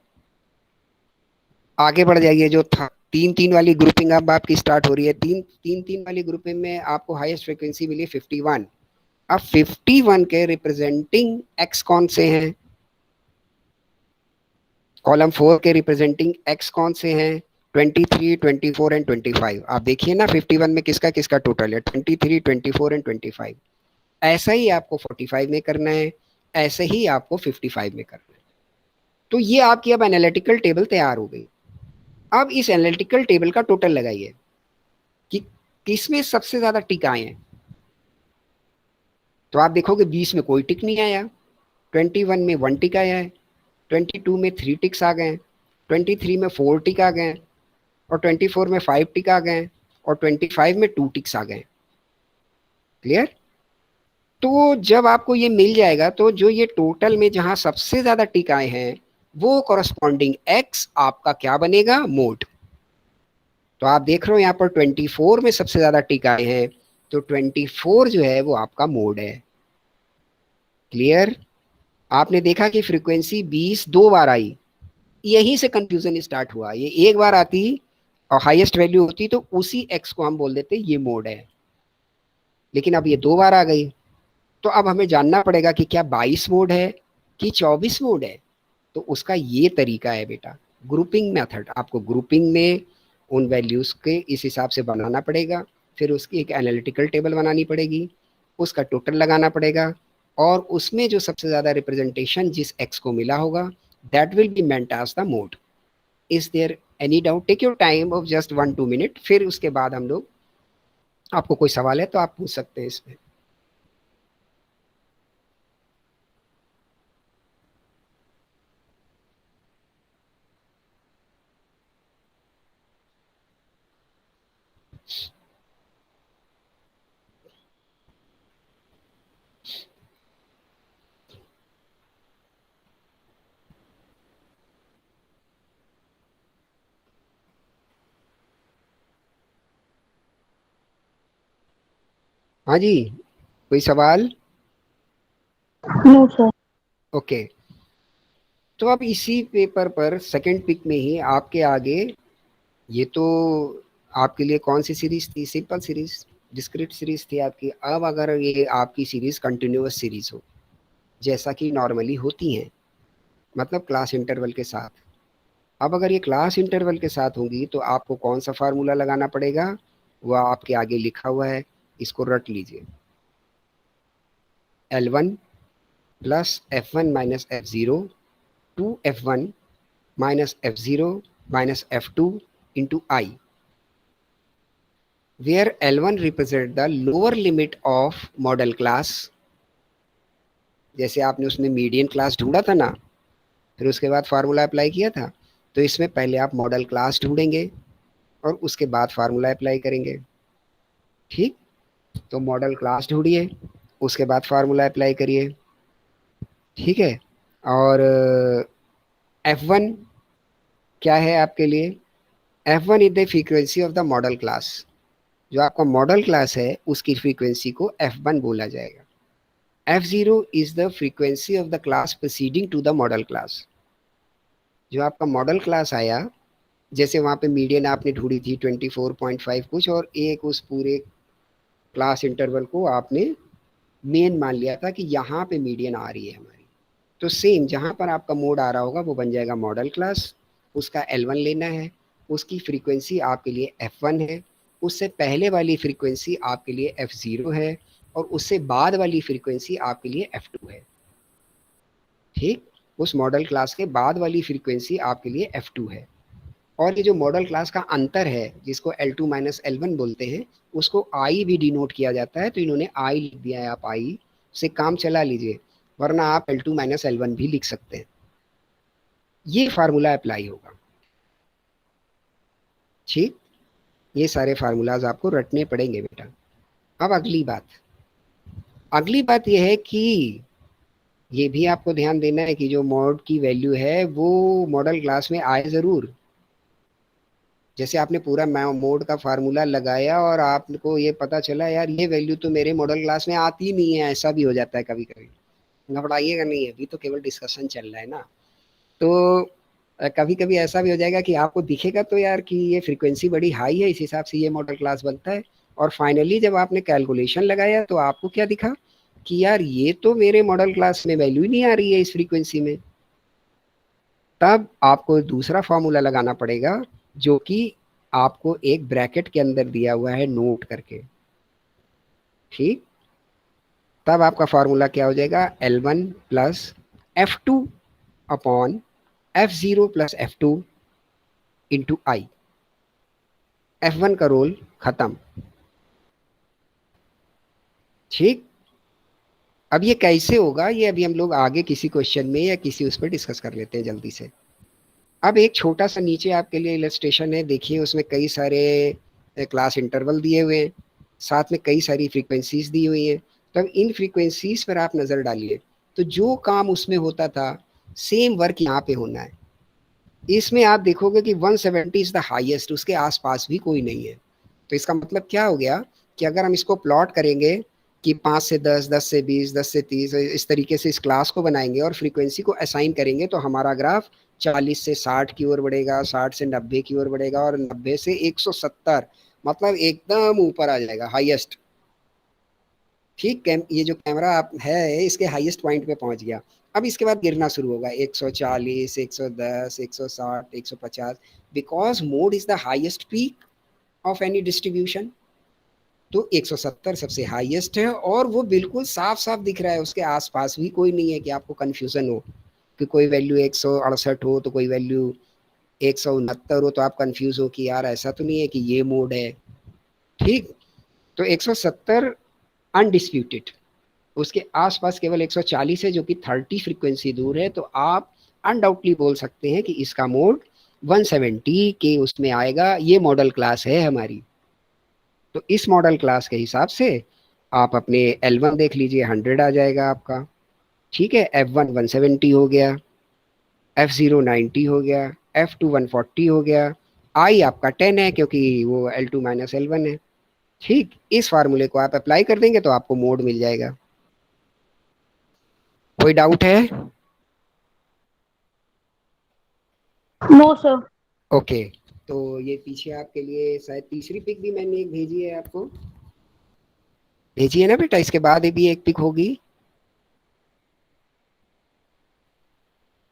आगे बढ़ जाइए, जो था 3-3 वाली ग्रुपिंग अब आपकी स्टार्ट हो रही है। 3-3 वाली ग्रुपिंग में आपको हाईएस्ट फ्रीक्वेंसी मिली 51। अब 51 के रिप्रेजेंटिंग एक्स कौन से हैं, कॉलम 4 के रिप्रेजेंटिंग एक्स कौन से हैं, 23, 24 एंड 25। आप देखिए ना 51 में किसका किसका टोटल है, 23, 24 एंड 25। ऐसा ही आपको 45 में करना है, ऐसे ही आपको 55 में करना है। तो ये आपकी अब एनालिटिकल टेबल तैयार हो गई। अब इस एनालिटिकल टेबल का टोटल लगाइए कि किसमें सबसे ज्यादा टिक आए हैं। तो आप देखोगे 20 में कोई टिक नहीं आया, 21 में 1 टिक आया है, 22 में 3 टिक्स आ गए, 23 में 4 टिक आ गए, और 24 में 5 टिक आ गए, और 25 में 2 टिक्स आ गए। क्लियर। तो जब आपको ये मिल जाएगा तो जो ये टोटल में जहां सबसे ज्यादा टिक आए हैं वो कॉरस्पॉन्डिंग एक्स आपका क्या बनेगा, मोड। तो आप देख रहे हो यहाँ पर 24 में सबसे ज्यादा टिक आए हैं, तो 24 जो है वो आपका मोड है। क्लियर। आपने देखा कि फ्रीक्वेंसी 20 दो बार आई, यहीं से कंफ्यूजन स्टार्ट हुआ। ये एक बार आती और हाईएस्ट वैल्यू होती तो उसी एक्स को हम बोल देते ये मोड है, लेकिन अब ये दो बार आ गई। तो अब हमें जानना पड़ेगा कि क्या 22 मोड है कि 24 मोड है। तो उसका ये तरीका है बेटा, ग्रुपिंग मेथड। आपको ग्रुपिंग में उन वैल्यूज के इस हिसाब से बनाना पड़ेगा, फिर उसकी एक एनालिटिकल टेबल बनानी पड़ेगी, उसका टोटल लगाना पड़ेगा, और उसमें जो सबसे ज़्यादा रिप्रेजेंटेशन जिस एक्स को मिला होगा that will be meant as the mode. Is there any doubt? Take your time of just 1-2 minute, फिर उसके बाद हम लोग, आपको कोई सवाल है तो आप पूछ सकते हैं इसमें। हाँ जी, कोई सवाल? No sir. ओके, तो अब इसी पेपर पर सेकंड पिक में ही आपके आगे, ये तो आपके लिए कौन सी सीरीज थी, सिंपल सीरीज, डिस्क्रीट सीरीज थी आपकी। अब अगर ये आपकी सीरीज कंटिन्यूअस सीरीज हो जैसा कि नॉर्मली होती हैं, मतलब क्लास इंटरवल के साथ। अब अगर ये क्लास इंटरवल के साथ होंगी तो आपको कौन सा फार्मूला लगाना पड़ेगा, वह आपके आगे लिखा हुआ है, इसको रट लीजिए। L1 plus F1 minus F0 two F1 minus F0 minus F2 into I, where L1 represent the lower limit of model class। जैसे आपने उसमें मीडियन क्लास ढूंढा था ना, फिर उसके बाद फार्मूला अप्लाई किया था, तो इसमें पहले आप मॉडल क्लास ढूंढेंगे और उसके बाद फार्मूला अप्लाई करेंगे। ठीक, तो मॉडल क्लास ढूंढिए, उसके बाद फार्मूला अप्लाई करिए। ठीक है, और F1 क्या है आपके लिए, F1 is the frequency of the model class. जो आपका मॉडल क्लास है उसकी फ्रीक्वेंसी को F1 बोला जाएगा। F0 is the frequency of the class preceding to the model class। जो आपका मॉडल क्लास आया, जैसे वहाँ पे मीडियन आपने ढूंढी थी 24.5 कुछ, और एक उस पूरे क्लास इंटरवल को आपने मेन मान लिया था कि यहाँ पे मीडियन आ रही है हमारी, तो सेम जहाँ पर आपका मोड आ रहा होगा वो बन जाएगा मॉडल क्लास, उसका L1 लेना है, उसकी फ्रीक्वेंसी आपके लिए F1 है, उससे पहले वाली फ्रीक्वेंसी आपके लिए F0 है, और उससे बाद वाली फ्रीक्वेंसी आपके लिए F2 है। ठीक, उस मॉडल क्लास के बाद वाली फ्रीक्वेंसी आपके लिए F2 है। और ये जो मॉडल क्लास का अंतर है जिसको L2 माइनस L1 बोलते हैं, उसको I भी डिनोट किया जाता है, तो इन्होंने I लिख दिया है, आप I से काम चला लीजिए, वरना आप L2 माइनस L1 भी लिख सकते हैं। ये फार्मूला अप्लाई होगा। ठीक, ये सारे फार्मूलाज आपको रटने पड़ेंगे बेटा। अब अगली बात यह है कि ये भी आपको ध्यान देना है कि जो मॉड की वैल्यू है वो मॉडल क्लास में आए ज़रूर। जैसे आपने पूरा मोड का फार्मूला लगाया और आपको ये पता चला यार ये वैल्यू तो मेरे मॉडल क्लास में आती नहीं है, ऐसा भी हो जाता है कभी कभी। घबराइएगा नहीं, अभी तो केवल डिस्कशन चल रहा है ना। तो कभी कभी ऐसा भी हो जाएगा कि आपको दिखेगा तो यार कि ये फ्रीक्वेंसी बड़ी हाई है, इस हिसाब से ये मॉडल क्लास बनता है, और फाइनली जब आपने कैलकुलेशन लगाया तो आपको क्या दिखा कि यार ये तो मेरे मॉडल क्लास में वैल्यू ही नहीं आ रही है इस फ्रीक्वेंसी में। तब आपको दूसरा फॉर्मूला लगाना पड़ेगा जो कि आपको एक ब्रैकेट के अंदर दिया हुआ है नोट करके। ठीक, तब आपका फॉर्मूला क्या हो जाएगा, L1 plus F2 upon F0 plus F2 into i. F1 का रोल खत्म। ठीक, अब ये कैसे होगा ये अभी हम लोग आगे किसी क्वेश्चन में या किसी उस पर डिस्कस कर लेते हैं जल्दी से। अब एक छोटा सा नीचे आपके लिए इलस्ट्रेशन है, देखिए उसमें कई सारे क्लास इंटरवल दिए हुए हैं, साथ में कई सारी फ्रीक्वेंसीज दी हुई हैं। तब इन फ्रीक्वेंसीज पर आप नज़र डालिए, तो जो काम उसमें होता था सेम वर्क यहाँ पे होना है। इसमें आप देखोगे कि 170 इज़ द हाईएस्ट, उसके आसपास भी कोई नहीं है। तो इसका मतलब क्या हो गया कि अगर हम इसको प्लॉट करेंगे कि 5 से 10, 10 से 20, 10 से 30, इस तरीके से इस क्लास को बनाएंगे और फ्रीक्वेंसी को असाइन करेंगे, तो हमारा ग्राफ 40 से 60 की ओर बढ़ेगा, 60 से 90 की ओर बढ़ेगा, और 90 से 170, मतलब एकदम ऊपर आ जाएगा, हाईएस्ट। ठीक, ये जो कैमरा आप है इसके हाईएस्ट पॉइंट पे पहुंच गया। अब इसके बाद गिरना शुरू होगा 140, 110, 160, 150, because mode is the highest peak of any distribution. तो 170 सबसे हाईएस्ट है और वो बिल्कुल साफ साफ दिख रहा है, उसके आसपास भी कोई नहीं है कि आपको कंफ्यूजन हो कि कोई वैल्यू 168 हो तो कोई वैल्यू 169 हो तो आप कंफ्यूज हो कि यार ऐसा तो नहीं है कि ये मोड है। ठीक, तो 170 अनडिस्प्यूटेड, उसके आसपास केवल 140 है जो कि 30 फ्रीक्वेंसी दूर है, तो आप अनडाउटली बोल सकते हैं कि इसका मोड 170 के उसमें आएगा, ये मॉडल क्लास है हमारी। तो इस मॉडल क्लास के हिसाब से आप अपने L1 देख लीजिए, 100 आ जाएगा आपका। ठीक है, F1 170 हो गया, F0 90 हो गया, F2 140 हो गया, I आपका 10 है क्योंकि वो L2 माइनस L1 है। ठीक, इस फार्मूले को आप अप्लाई कर देंगे तो आपको मोड मिल जाएगा। कोई डाउट है? No sir. ओके, तो ये पीछे आपके लिए शायद तीसरी पिक भी मैंने एक भेजी है, आपको भेजी है ना बेटा, इसके बाद भी एक पिक होगी।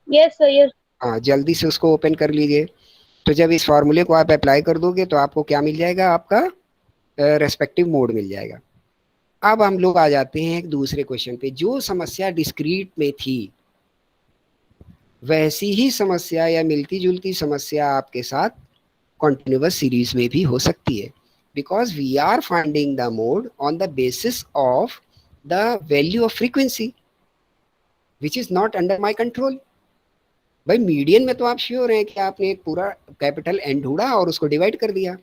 Yes sir, yes. हाँ, जल्दी से उसको ओपन कर लीजिए। तो जब इस फार्मूले को आप अप्लाई कर दोगे तो आपको क्या मिल जाएगा, आपका रेस्पेक्टिव मोड मिल जाएगा। अब हम लोग आ जाते हैं एक दूसरे क्वेश्चन पे। जो समस्या डिस्क्रीट में थी वैसी ही समस्या या मिलती जुलती समस्या आपके साथ कॉन्टिन्यूअस सीरीज में भी हो सकती है, because we are finding the mode on the basis of the value of frequency which is not under my control. भाई मीडियन में तो आप श्योर हैं कि आपने एक पूरा कैपिटल एन ढूंढा और उसको डिवाइड कर दिया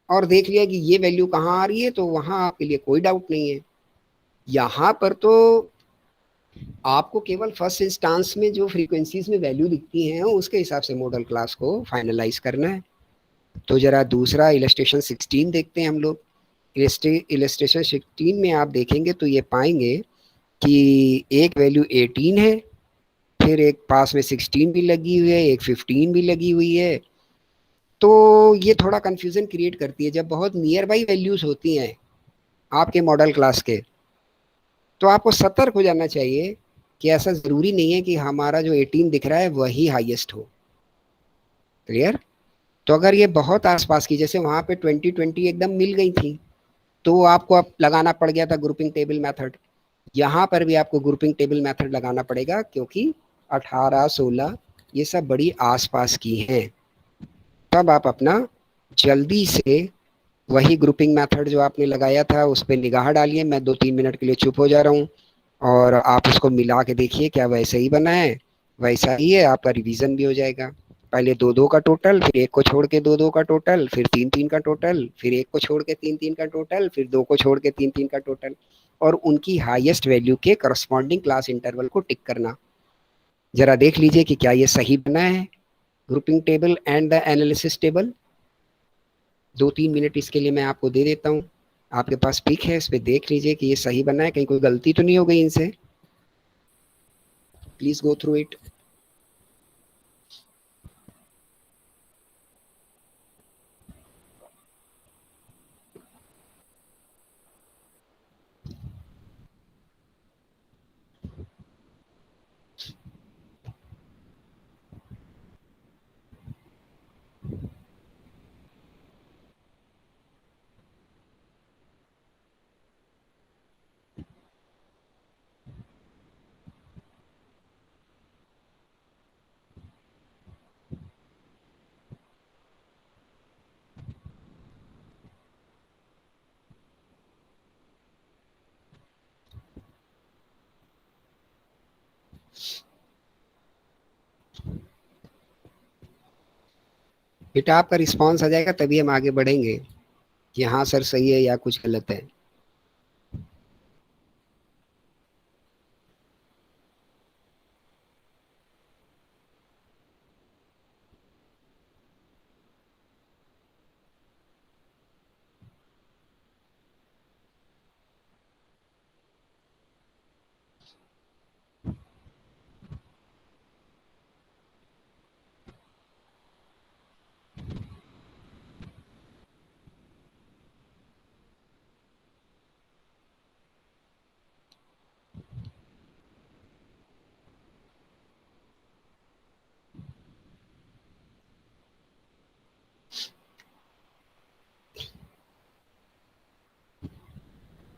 और देख लिया कि ये वैल्यू कहाँ आ रही है, तो वहां आपके लिए कोई डाउट नहीं है। यहाँ पर तो आपको केवल फर्स्ट इंस्टांस में जो फ्रीक्वेंसीज में वैल्यू दिखती हैं उसके हिसाब से मॉडल क्लास को फाइनलाइज करना है। तो जरा दूसरा इलस्ट्रेशन 16 देखते हैं हम लोग। इलस्ट्रेशन 16 में आप देखेंगे तो ये पाएंगे कि एक वैल्यू 18 है, फिर एक पास में 16 भी लगी हुई है, एक 15 भी लगी हुई है। तो ये थोड़ा कंफ्यूजन क्रिएट करती है। जब बहुत नियर बाई वैल्यूज होती हैं आपके मॉडल क्लास के, तो आपको सतर्क हो जाना चाहिए कि ऐसा जरूरी नहीं है कि हमारा जो 18 दिख रहा है वही हाईएस्ट हो। क्लियर? तो अगर ये बहुत आसपास की, जैसे वहां पे 20 एकदम मिल गई थी, तो आपको अब लगाना पड़ गया था ग्रुपिंग टेबल मेथड। यहाँ पर भी आपको ग्रुपिंग टेबल मेथड लगाना पड़ेगा, क्योंकि 18, 16 ये सब बड़ी आसपास की हैं। तब आप अपना जल्दी से वही ग्रुपिंग मेथड जो आपने लगाया था उस पर निगाह डालिए। मैं 2-3 मिनट के लिए चुप हो जा रहा हूँ, और आप उसको मिला के देखिए क्या वैसे ही बना है। वैसा ही है, आपका रिवीजन भी हो जाएगा। पहले 2-2 का टोटल, फिर एक को छोड़ के 2-2 का टोटल, फिर 3-3 का टोटल, फिर एक को छोड़ के 3-3 का टोटल, फिर 2 को छोड़ के 3-3 का टोटल, और उनकी हाईएस्ट वैल्यू के करस्पॉन्डिंग क्लास इंटरवल को टिक करना। जरा देख लीजिए कि क्या ये सही बना है, grouping table and the analysis table. 2-3 minute इसके लिए मैं आपको दे देता हूँ। आपके पास पिक है, इस पे देख लीजिए कि ये सही बना है, कहीं कोई गलती तो नहीं हो गई इनसे। Please go through it. बेटा आपका रिस्पॉन्स आ जाएगा तभी हम आगे बढ़ेंगे कि हाँ सर सही है या कुछ गलत है।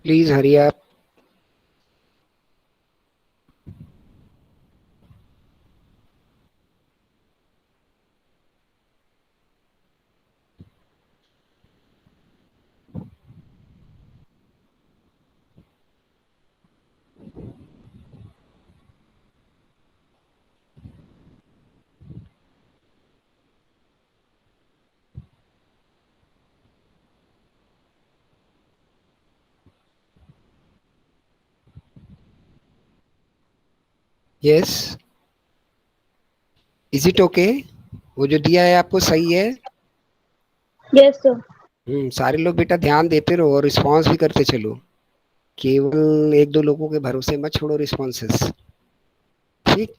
प्लीज हरी आप। Yes, is it okay? वो जो दिया है आपको सही है? Yes sir. सारे लोग बेटा ध्यान देते रहो और रिस्पॉन्स भी करते चलो। केवल 1-2 लोगों के भरोसे मत छोड़ो रिस्पॉन्सेस। ठीक,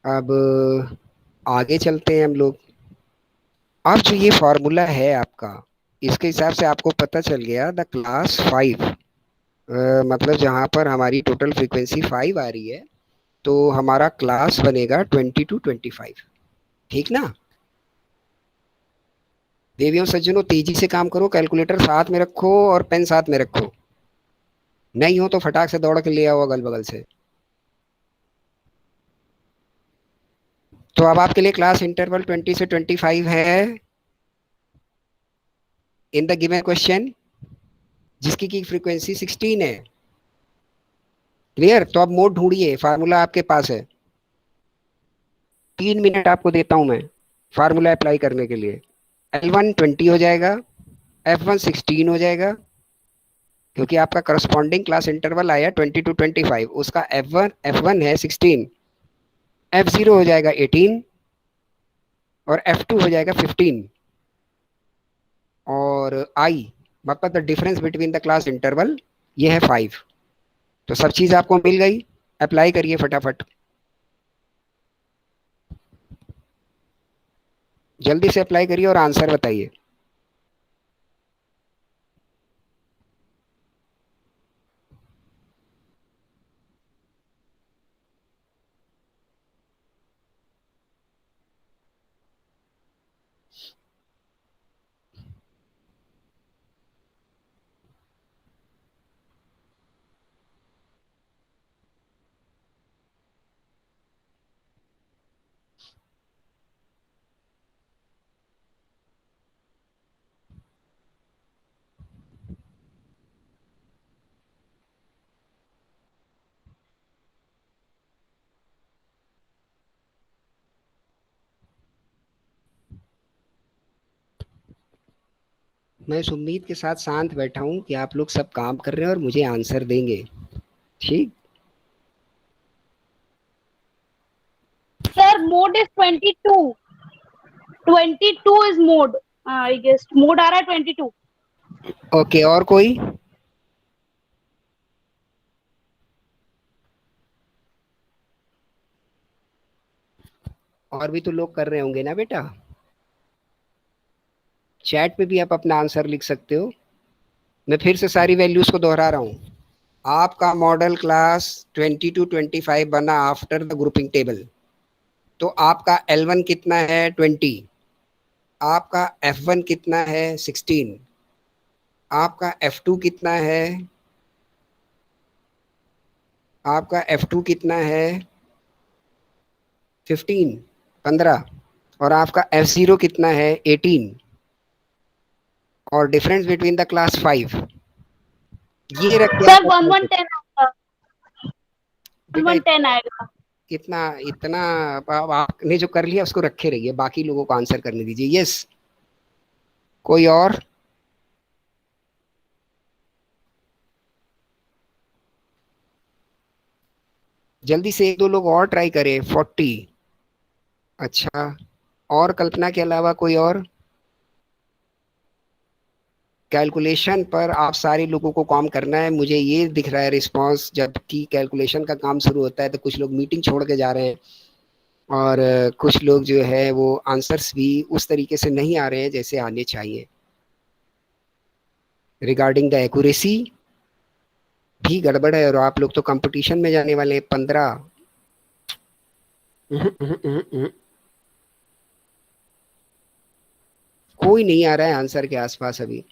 अब आगे चलते हैं हम लोग। अब जो ये फॉर्मूला है आपका, इसके हिसाब से आपको पता चल गया द क्लास 5, मतलब जहां पर हमारी टोटल फ्रीक्वेंसी 5 आ रही है, तो हमारा क्लास बनेगा 20 to 25। ठीक ना? देवियों सज्जनों, तेजी से काम करो, कैलकुलेटर साथ में रखो और पेन साथ में रखो। नहीं हो तो फटाक से दौड़ के ले आओ अगल बगल से। तो अब आपके लिए क्लास इंटरवल 20 से 25 है इन द गिवन क्वेश्चन, जिसकी की फ्रीक्वेंसी 16 है। क्लियर? तो अब मोड ढूंढिए, फार्मूला आपके पास है। 3 मिनट आपको देता हूं मैं फार्मूला अप्लाई करने के लिए। L1 20 हो जाएगा, F1 16 हो जाएगा, क्योंकि आपका करस्पॉन्डिंग क्लास इंटरवल आया 20 to 25, उसका F1 है 16, F0 हो जाएगा 18, और F2 हो जाएगा 15, और I मतलब the difference between the class interval ये है 5। तो सब चीज आपको मिल गई। अप्लाई करिए फटाफट, जल्दी से अप्लाई करिए और आंसर बताइए। मैं इस उम्मीद के साथ शांत बैठा हूँ कि आप लोग सब काम कर रहे हैं और मुझे आंसर देंगे। ठीक। Sir mode is 22, 22 is mode, I guess mode आ रहा है 22। ओके, और कोई? और भी तो लोग कर रहे होंगे ना बेटा। चैट पे भी आप अपना आंसर लिख सकते हो। मैं फिर से सारी वैल्यूज को दोहरा रहा हूँ। आपका मॉडल क्लास 20 to 25 बना आफ्टर द ग्रुपिंग टेबल। तो आपका L1 कितना है? 20। आपका F1 कितना है? 16। आपका F2 कितना है? आपका F2 कितना है? 15, 15। और आपका F0 कितना है? 18। और डिफरेंस बिटवीन द क्लास 5, ये रख के सर आप वन अप्लाई वन करो। टेन आएगा, वन बेटा वन टेन आएगा। इतना इतना आपने जो कर लिया उसको रखे रहिए, बाकी लोगों को आंसर करने दीजिए। यस, कोई और? जल्दी से एक दो लोग और ट्राई करें। 40। अच्छा, और कल्पना के अलावा कोई और? कैलकुलेशन पर आप सारे लोगों को काम करना है। मुझे ये दिख रहा है रिस्पांस, जबकि कैलकुलेशन का काम शुरू होता है तो कुछ लोग मीटिंग छोड़ के जा रहे हैं, और कुछ लोग जो है वो आंसर्स भी उस तरीके से नहीं आ रहे हैं जैसे आने चाहिए। रिगार्डिंग द एक्यूरेसी भी गड़बड़ है, और आप लोग तो कंपटीशन में जाने वाले हैं। 15। कोई नहीं आ रहा है आंसर के आसपास अभी।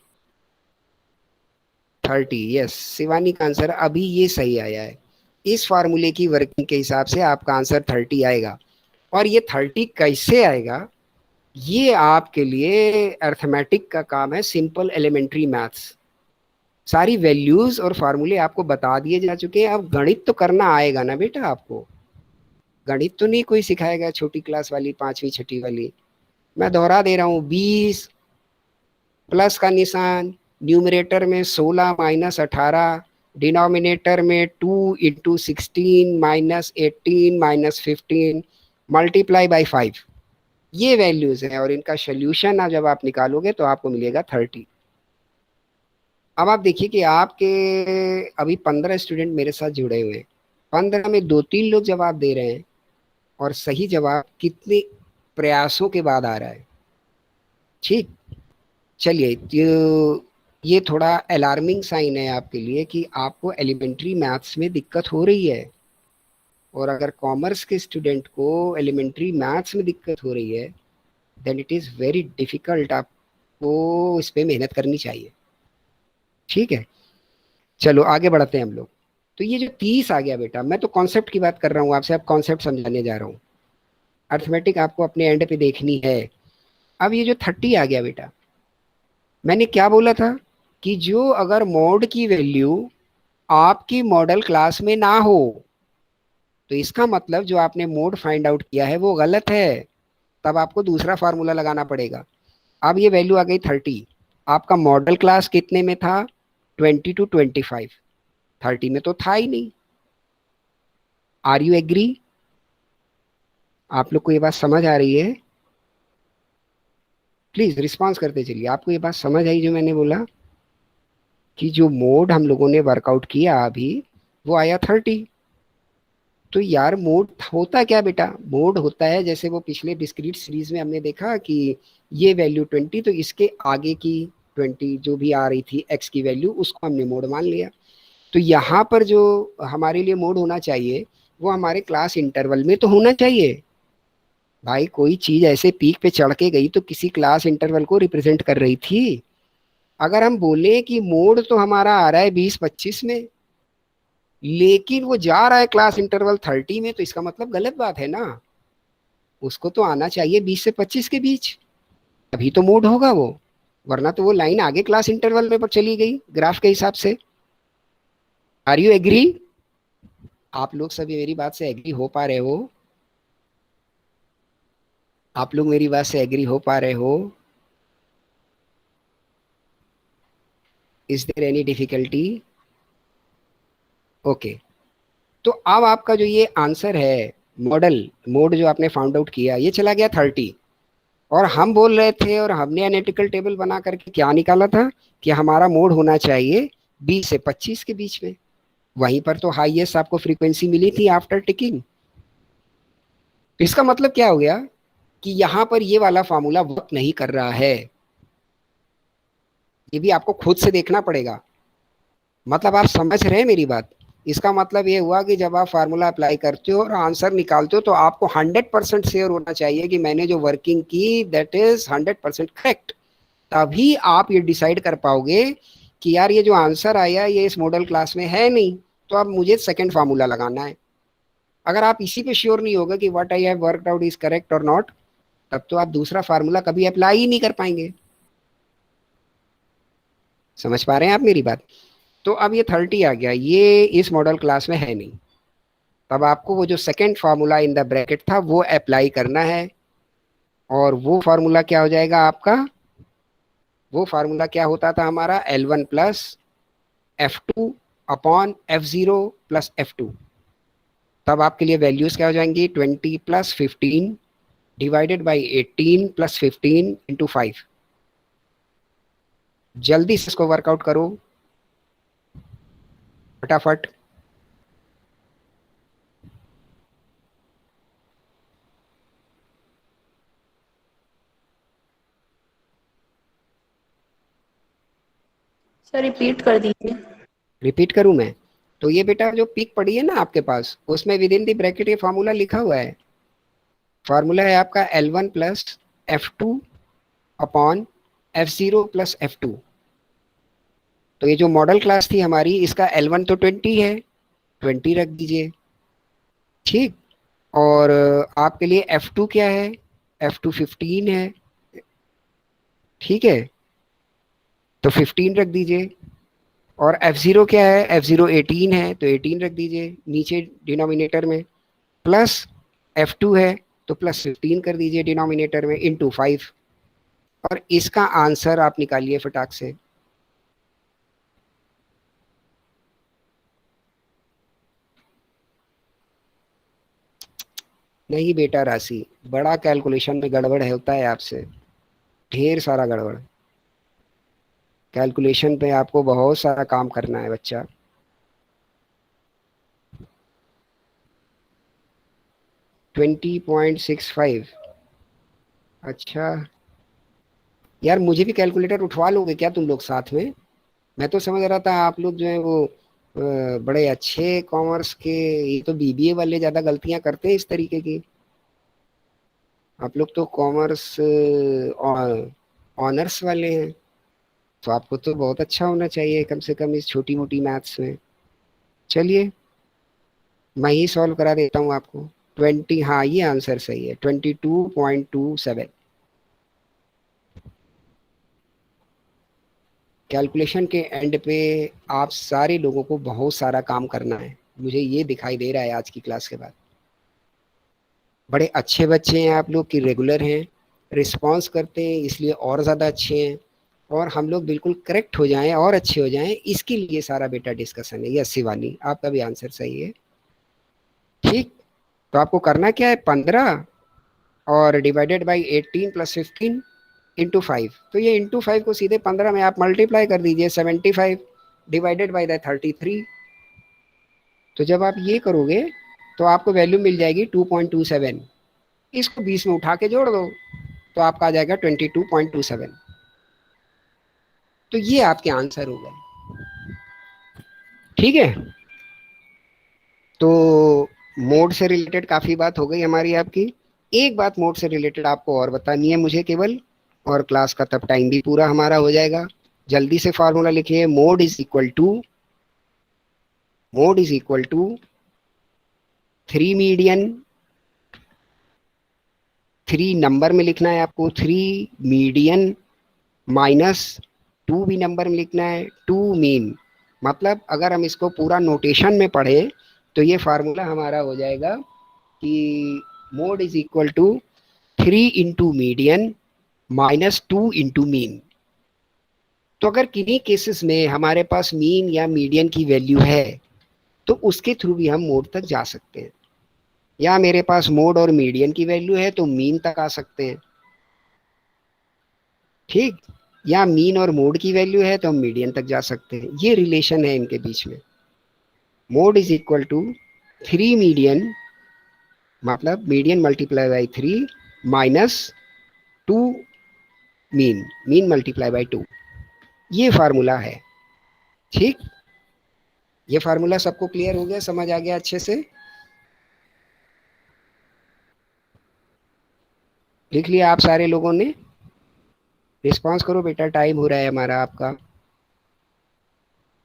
30। यस, शिवानी का आंसर अभी ये सही आया है। इस फार्मूले की वर्किंग के हिसाब से आपका आंसर 30 आएगा। और ये 30 कैसे आएगा? ये आपके लिए अर्थमेटिक का काम है, सिंपल एलिमेंट्री मैथ्स। सारी वैल्यूज और फार्मूले आपको बता दिए जा चुके हैं। अब गणित तो करना आएगा ना बेटा आपको। गणित तो नहीं कोई सिखाएगा, छोटी क्लास वाली, पांचवी छठी वाली। मैं दोहरा दे रहा हूँ, 20 प्लस का निशान, न्यूमरेटर में 16 माइनस 18, डिनोमिनेटर में 2 into 16 minus 18 minus 15 multiply by 5। ये वैल्यूज हैं, और इनका सोल्यूशन जब आप निकालोगे तो आपको मिलेगा 30। अब आप देखिए कि आपके अभी 15 स्टूडेंट मेरे साथ जुड़े हुए हैं। 15 में 2-3 लोग जवाब दे रहे हैं, और सही जवाब कितने प्रयासों के बाद आ रहा है। ठीक। चलिए, तो ये थोड़ा अलार्मिंग साइन है आपके लिए कि आपको एलिमेंट्री मैथ्स में दिक्कत हो रही है। और अगर कॉमर्स के स्टूडेंट को एलिमेंट्री मैथ्स में दिक्कत हो रही है, then it is very difficult. आपको इस पे मेहनत करनी चाहिए। ठीक है, चलो आगे बढ़ते हैं हम लोग। तो ये जो 30 आ गया बेटा, मैं तो कॉन्सेप्ट की बात कर रहा हूँ आपसे, अब कॉन्सेप्ट समझाने जा रहा हूँ। अर्थमेटिक आपको अपने एंड पे देखनी है। अब ये जो 30 आ गया बेटा, मैंने क्या बोला था कि जो अगर मोड की वैल्यू आपकी मॉडल क्लास में ना हो, तो इसका मतलब जो आपने मोड फाइंड आउट किया है वो गलत है। तब आपको दूसरा फार्मूला लगाना पड़ेगा। अब ये वैल्यू आ गई 30। आपका मॉडल क्लास कितने में था? 20 to 25। 30 में तो था ही नहीं। Are you agree? आप लोग को ये बात समझ आ रही है? प्लीज रिस्पॉन्स करते चलिए। आपको ये बात समझ आई जो मैंने बोला कि जो मोड हम लोगों ने वर्कआउट किया अभी, वो आया 30। तो यार मोड होता क्या बेटा? मोड होता है, जैसे वो पिछले डिस्क्रीट सीरीज में हमने देखा कि ये वैल्यू 20, तो इसके आगे की 20 जो भी आ रही थी एक्स की वैल्यू, उसको हमने मोड मान लिया। तो यहाँ पर जो हमारे लिए मोड होना चाहिए वो हमारे क्लास इंटरवल में तो होना चाहिए। भाई कोई चीज ऐसे पीक पे चढ़ के गई तो किसी क्लास इंटरवल को रिप्रेजेंट कर रही थी। अगर हम बोले कि मोड तो हमारा आ रहा है 20-25 में, लेकिन वो जा रहा है क्लास इंटरवल 30 में, तो इसका मतलब गलत बात है ना। उसको तो आना चाहिए 20 से 25 के बीच, तभी तो मोड होगा वो। वरना तो वो लाइन आगे क्लास इंटरवल में पर चली गई ग्राफ के हिसाब से। Are you agree? आप लोग सभी मेरी बात से एग्री हो पा रहे हो? आप लोग मेरी बात से एग्री हो पा रहे हो? Is there any difficulty? Okay, तो अब आपका जो ये आंसर है मोड जो आपने फाउंड आउट किया, ये चला गया 30। और हम बोल रहे थे और हमने एनालिटिकल टेबल बना करके क्या निकाला था कि हमारा मोड होना चाहिए 20 से 25 के बीच में। वहीं पर तो हाईएस्ट आपको फ्रीक्वेंसी मिली थी आफ्टर टिकिंग। इसका मतलब क्या हो गया कि यहां पर ये वाला फार्मूला वर्क नहीं कर रहा है। ये भी आपको खुद से देखना पड़ेगा। मतलब आप समझ रहे हैं मेरी बात? इसका मतलब ये हुआ कि जब आप फार्मूला अप्लाई करते हो और आंसर निकालते हो तो आपको 100% श्योर होना चाहिए कि मैंने जो वर्किंग की दैट इज 100% करेक्ट। तभी आप ये डिसाइड कर पाओगे कि यार ये जो आंसर आया ये इस मॉडल क्लास में है नहीं, तो अब मुझे सेकंड फार्मूला लगाना है। अगर आप इसी पे श्योर नहीं होगा कि what I have worked out is correct और नॉट, तब तो आप दूसरा फार्मूला कभी अप्लाई ही नहीं कर पाएंगे। समझ पा रहे हैं आप मेरी बात? तो अब ये 30 आ गया, ये इस मॉडल क्लास में है नहीं। तब आपको वो जो second formula in the bracket था वो अप्लाई करना है। और वो फार्मूला क्या हो जाएगा आपका? वो फार्मूला क्या होता था हमारा? L1 plus F2 upon F0 plus F2। तब आपके लिए वैल्यूज क्या हो जाएंगी? 20 plus 15 divided by 18 plus 15 into 5। जल्दी से इसको वर्कआउट करो फटाफट। सर रिपीट कर दीजिए। रिपीट करूं मैं? तो ये बेटा जो पीक पड़ी है ना आपके पास, उसमें विद इन द ब्रैकेट ये फार्मूला लिखा हुआ है। फार्मूला है आपका L1 plus F2 upon F0 plus F2। तो ये जो मॉडल क्लास थी हमारी, इसका L1 तो 20 है, 20 रख दीजिए, ठीक। और आपके लिए F2 क्या है? F2 15 है, ठीक है, तो 15 रख दीजिए। और F0 क्या है? F0 18 है, तो 18 रख दीजिए नीचे डिनोमिनेटर में। प्लस F2 है तो प्लस 15 कर दीजिए डिनोमिनेटर में, इंटू 5। और इसका आंसर आप निकालिए फटाक से। नहीं बेटा राशि, बड़ा कैलकुलेशन में गड़बड़ है होता है आपसे, ढेर सारा गड़बड़। कैलकुलेशन पे आपको बहुत सारा काम करना है बच्चा। $20.65। अच्छा यार, मुझे भी कैलकुलेटर उठवा लोगे क्या तुम लोग साथ में? मैं तो समझ रहा था आप लोग जो है वो बड़े अच्छे कॉमर्स के, ये तो बीबीए वाले ज्यादा गलतियां करते हैं इस तरीके की। आप लोग तो कॉमर्स ऑनर्स वाले हैं, तो आपको तो बहुत अच्छा होना चाहिए कम से कम इस छोटी मोटी मैथ्स में। चलिए मैं ही सॉल्व करा देता हूँ आपको। 20, हाँ ये आंसर सही है, 22.27। कैलकुलेशन के एंड पे आप सारे लोगों को बहुत सारा काम करना है, मुझे ये दिखाई दे रहा है आज की क्लास के बाद। बड़े अच्छे बच्चे हैं आप लोग कि रेगुलर हैं, रिस्पॉन्स करते हैं, इसलिए और ज़्यादा अच्छे हैं। और हम लोग बिल्कुल करेक्ट हो जाएं और अच्छे हो जाएं, इसके लिए सारा बेटा डिस्कशन है। यस शिवानी, आपका भी आंसर सही है, ठीक। तो आपको करना क्या है? 15 और डिवाइडेड बाई 18 प्लस 15 इंटू 5। तो ये इंटू 5 को सीधे 15 में आप मल्टीप्लाई कर दीजिए, 75 डिवाइडेड बाई द 33। तो जब आप ये करोगे तो आपको वैल्यू मिल जाएगी 2.27। इसको 20 में उठा के जोड़ दो तो आपका आ जाएगा 22.27। तो ये आपके आंसर हो गए, ठीक है। तो मोड से रिलेटेड काफ़ी बात हो गई हमारी आपकी। एक बात मोड से रिलेटेड आपको और बतानी है मुझे केवल, और क्लास का तब टाइम भी पूरा हमारा हो जाएगा। जल्दी से फार्मूला लिखिए। Mode is equal to 3 median, 3 number में लिखना है आपको, 3 मीडियन माइनस 2 भी नंबर में लिखना है, 2 मीन। मतलब अगर हम इसको पूरा नोटेशन में पढ़े तो ये फार्मूला हमारा हो जाएगा कि mode is equal to 3 into median minus 2 into mean. तो अगर किन्हीं केसेस में हमारे पास मीन या मीडियन की वैल्यू है तो उसके थ्रू भी हम मोड तक जा सकते हैं, या मेरे पास मोड और मीडियन की वैल्यू है तो मीन तक आ सकते हैं, ठीक, या मीन और मोड की वैल्यू है तो हम मीडियन तक जा सकते हैं। ये रिलेशन है इनके बीच में। Mode is equal to 3 median, मतलब median multiply by 3 minus 2 mean, mean multiply by 2, ये फार्मूला है। ठीक, ये फार्मूला सबको क्लियर हो गया, समझ आ गया अच्छे से? लिख लिया आप सारे लोगों ने? रिस्पांस करो बेटा, टाइम हो रहा है हमारा आपका।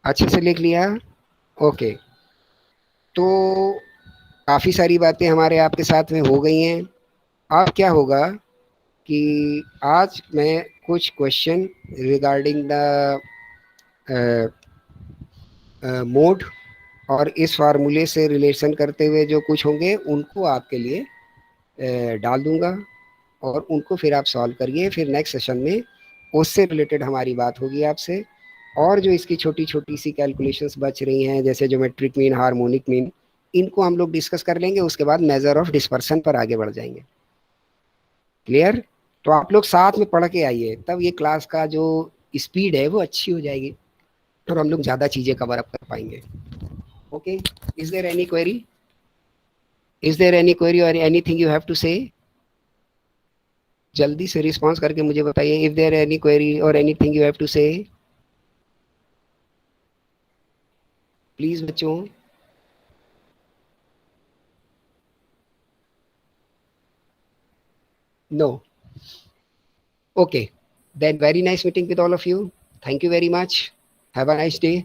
अच्छे से लिख लिया? ओके, तो काफ़ी सारी बातें हमारे आपके साथ में हो गई हैं। अब क्या होगा कि आज मैं कुछ क्वेश्चन रिगार्डिंग द मोड और इस फार्मूले से रिलेशन करते हुए जो कुछ होंगे उनको आपके लिए डाल दूंगा और उनको फिर आप सॉल्व करिए। फिर नेक्स्ट सेशन में उससे रिलेटेड हमारी बात होगी आपसे। और जो इसकी छोटी छोटी सी कैलकुलेशंस बच रही हैं, जैसे ज्योमेट्रिक मीन, हार्मोनिक मीन, इनको हम लोग डिस्कस कर लेंगे। उसके बाद मेजर ऑफ डिस्पर्सन पर आगे बढ़ जाएंगे। क्लियर? तो आप लोग साथ में पढ़ के आइए, तब ये क्लास का जो स्पीड है वो अच्छी हो जाएगी और हम लोग ज़्यादा चीज़ें कवर अप कर पाएंगे। Okay, is there any query? Is there any query or anything you have to say? जल्दी से रिस्पॉन्स करके मुझे बताइए, if there any query or anything you have to say, please बच्चों। No? Okay, then very nice meeting with all of you. Thank you very much. Have a nice day.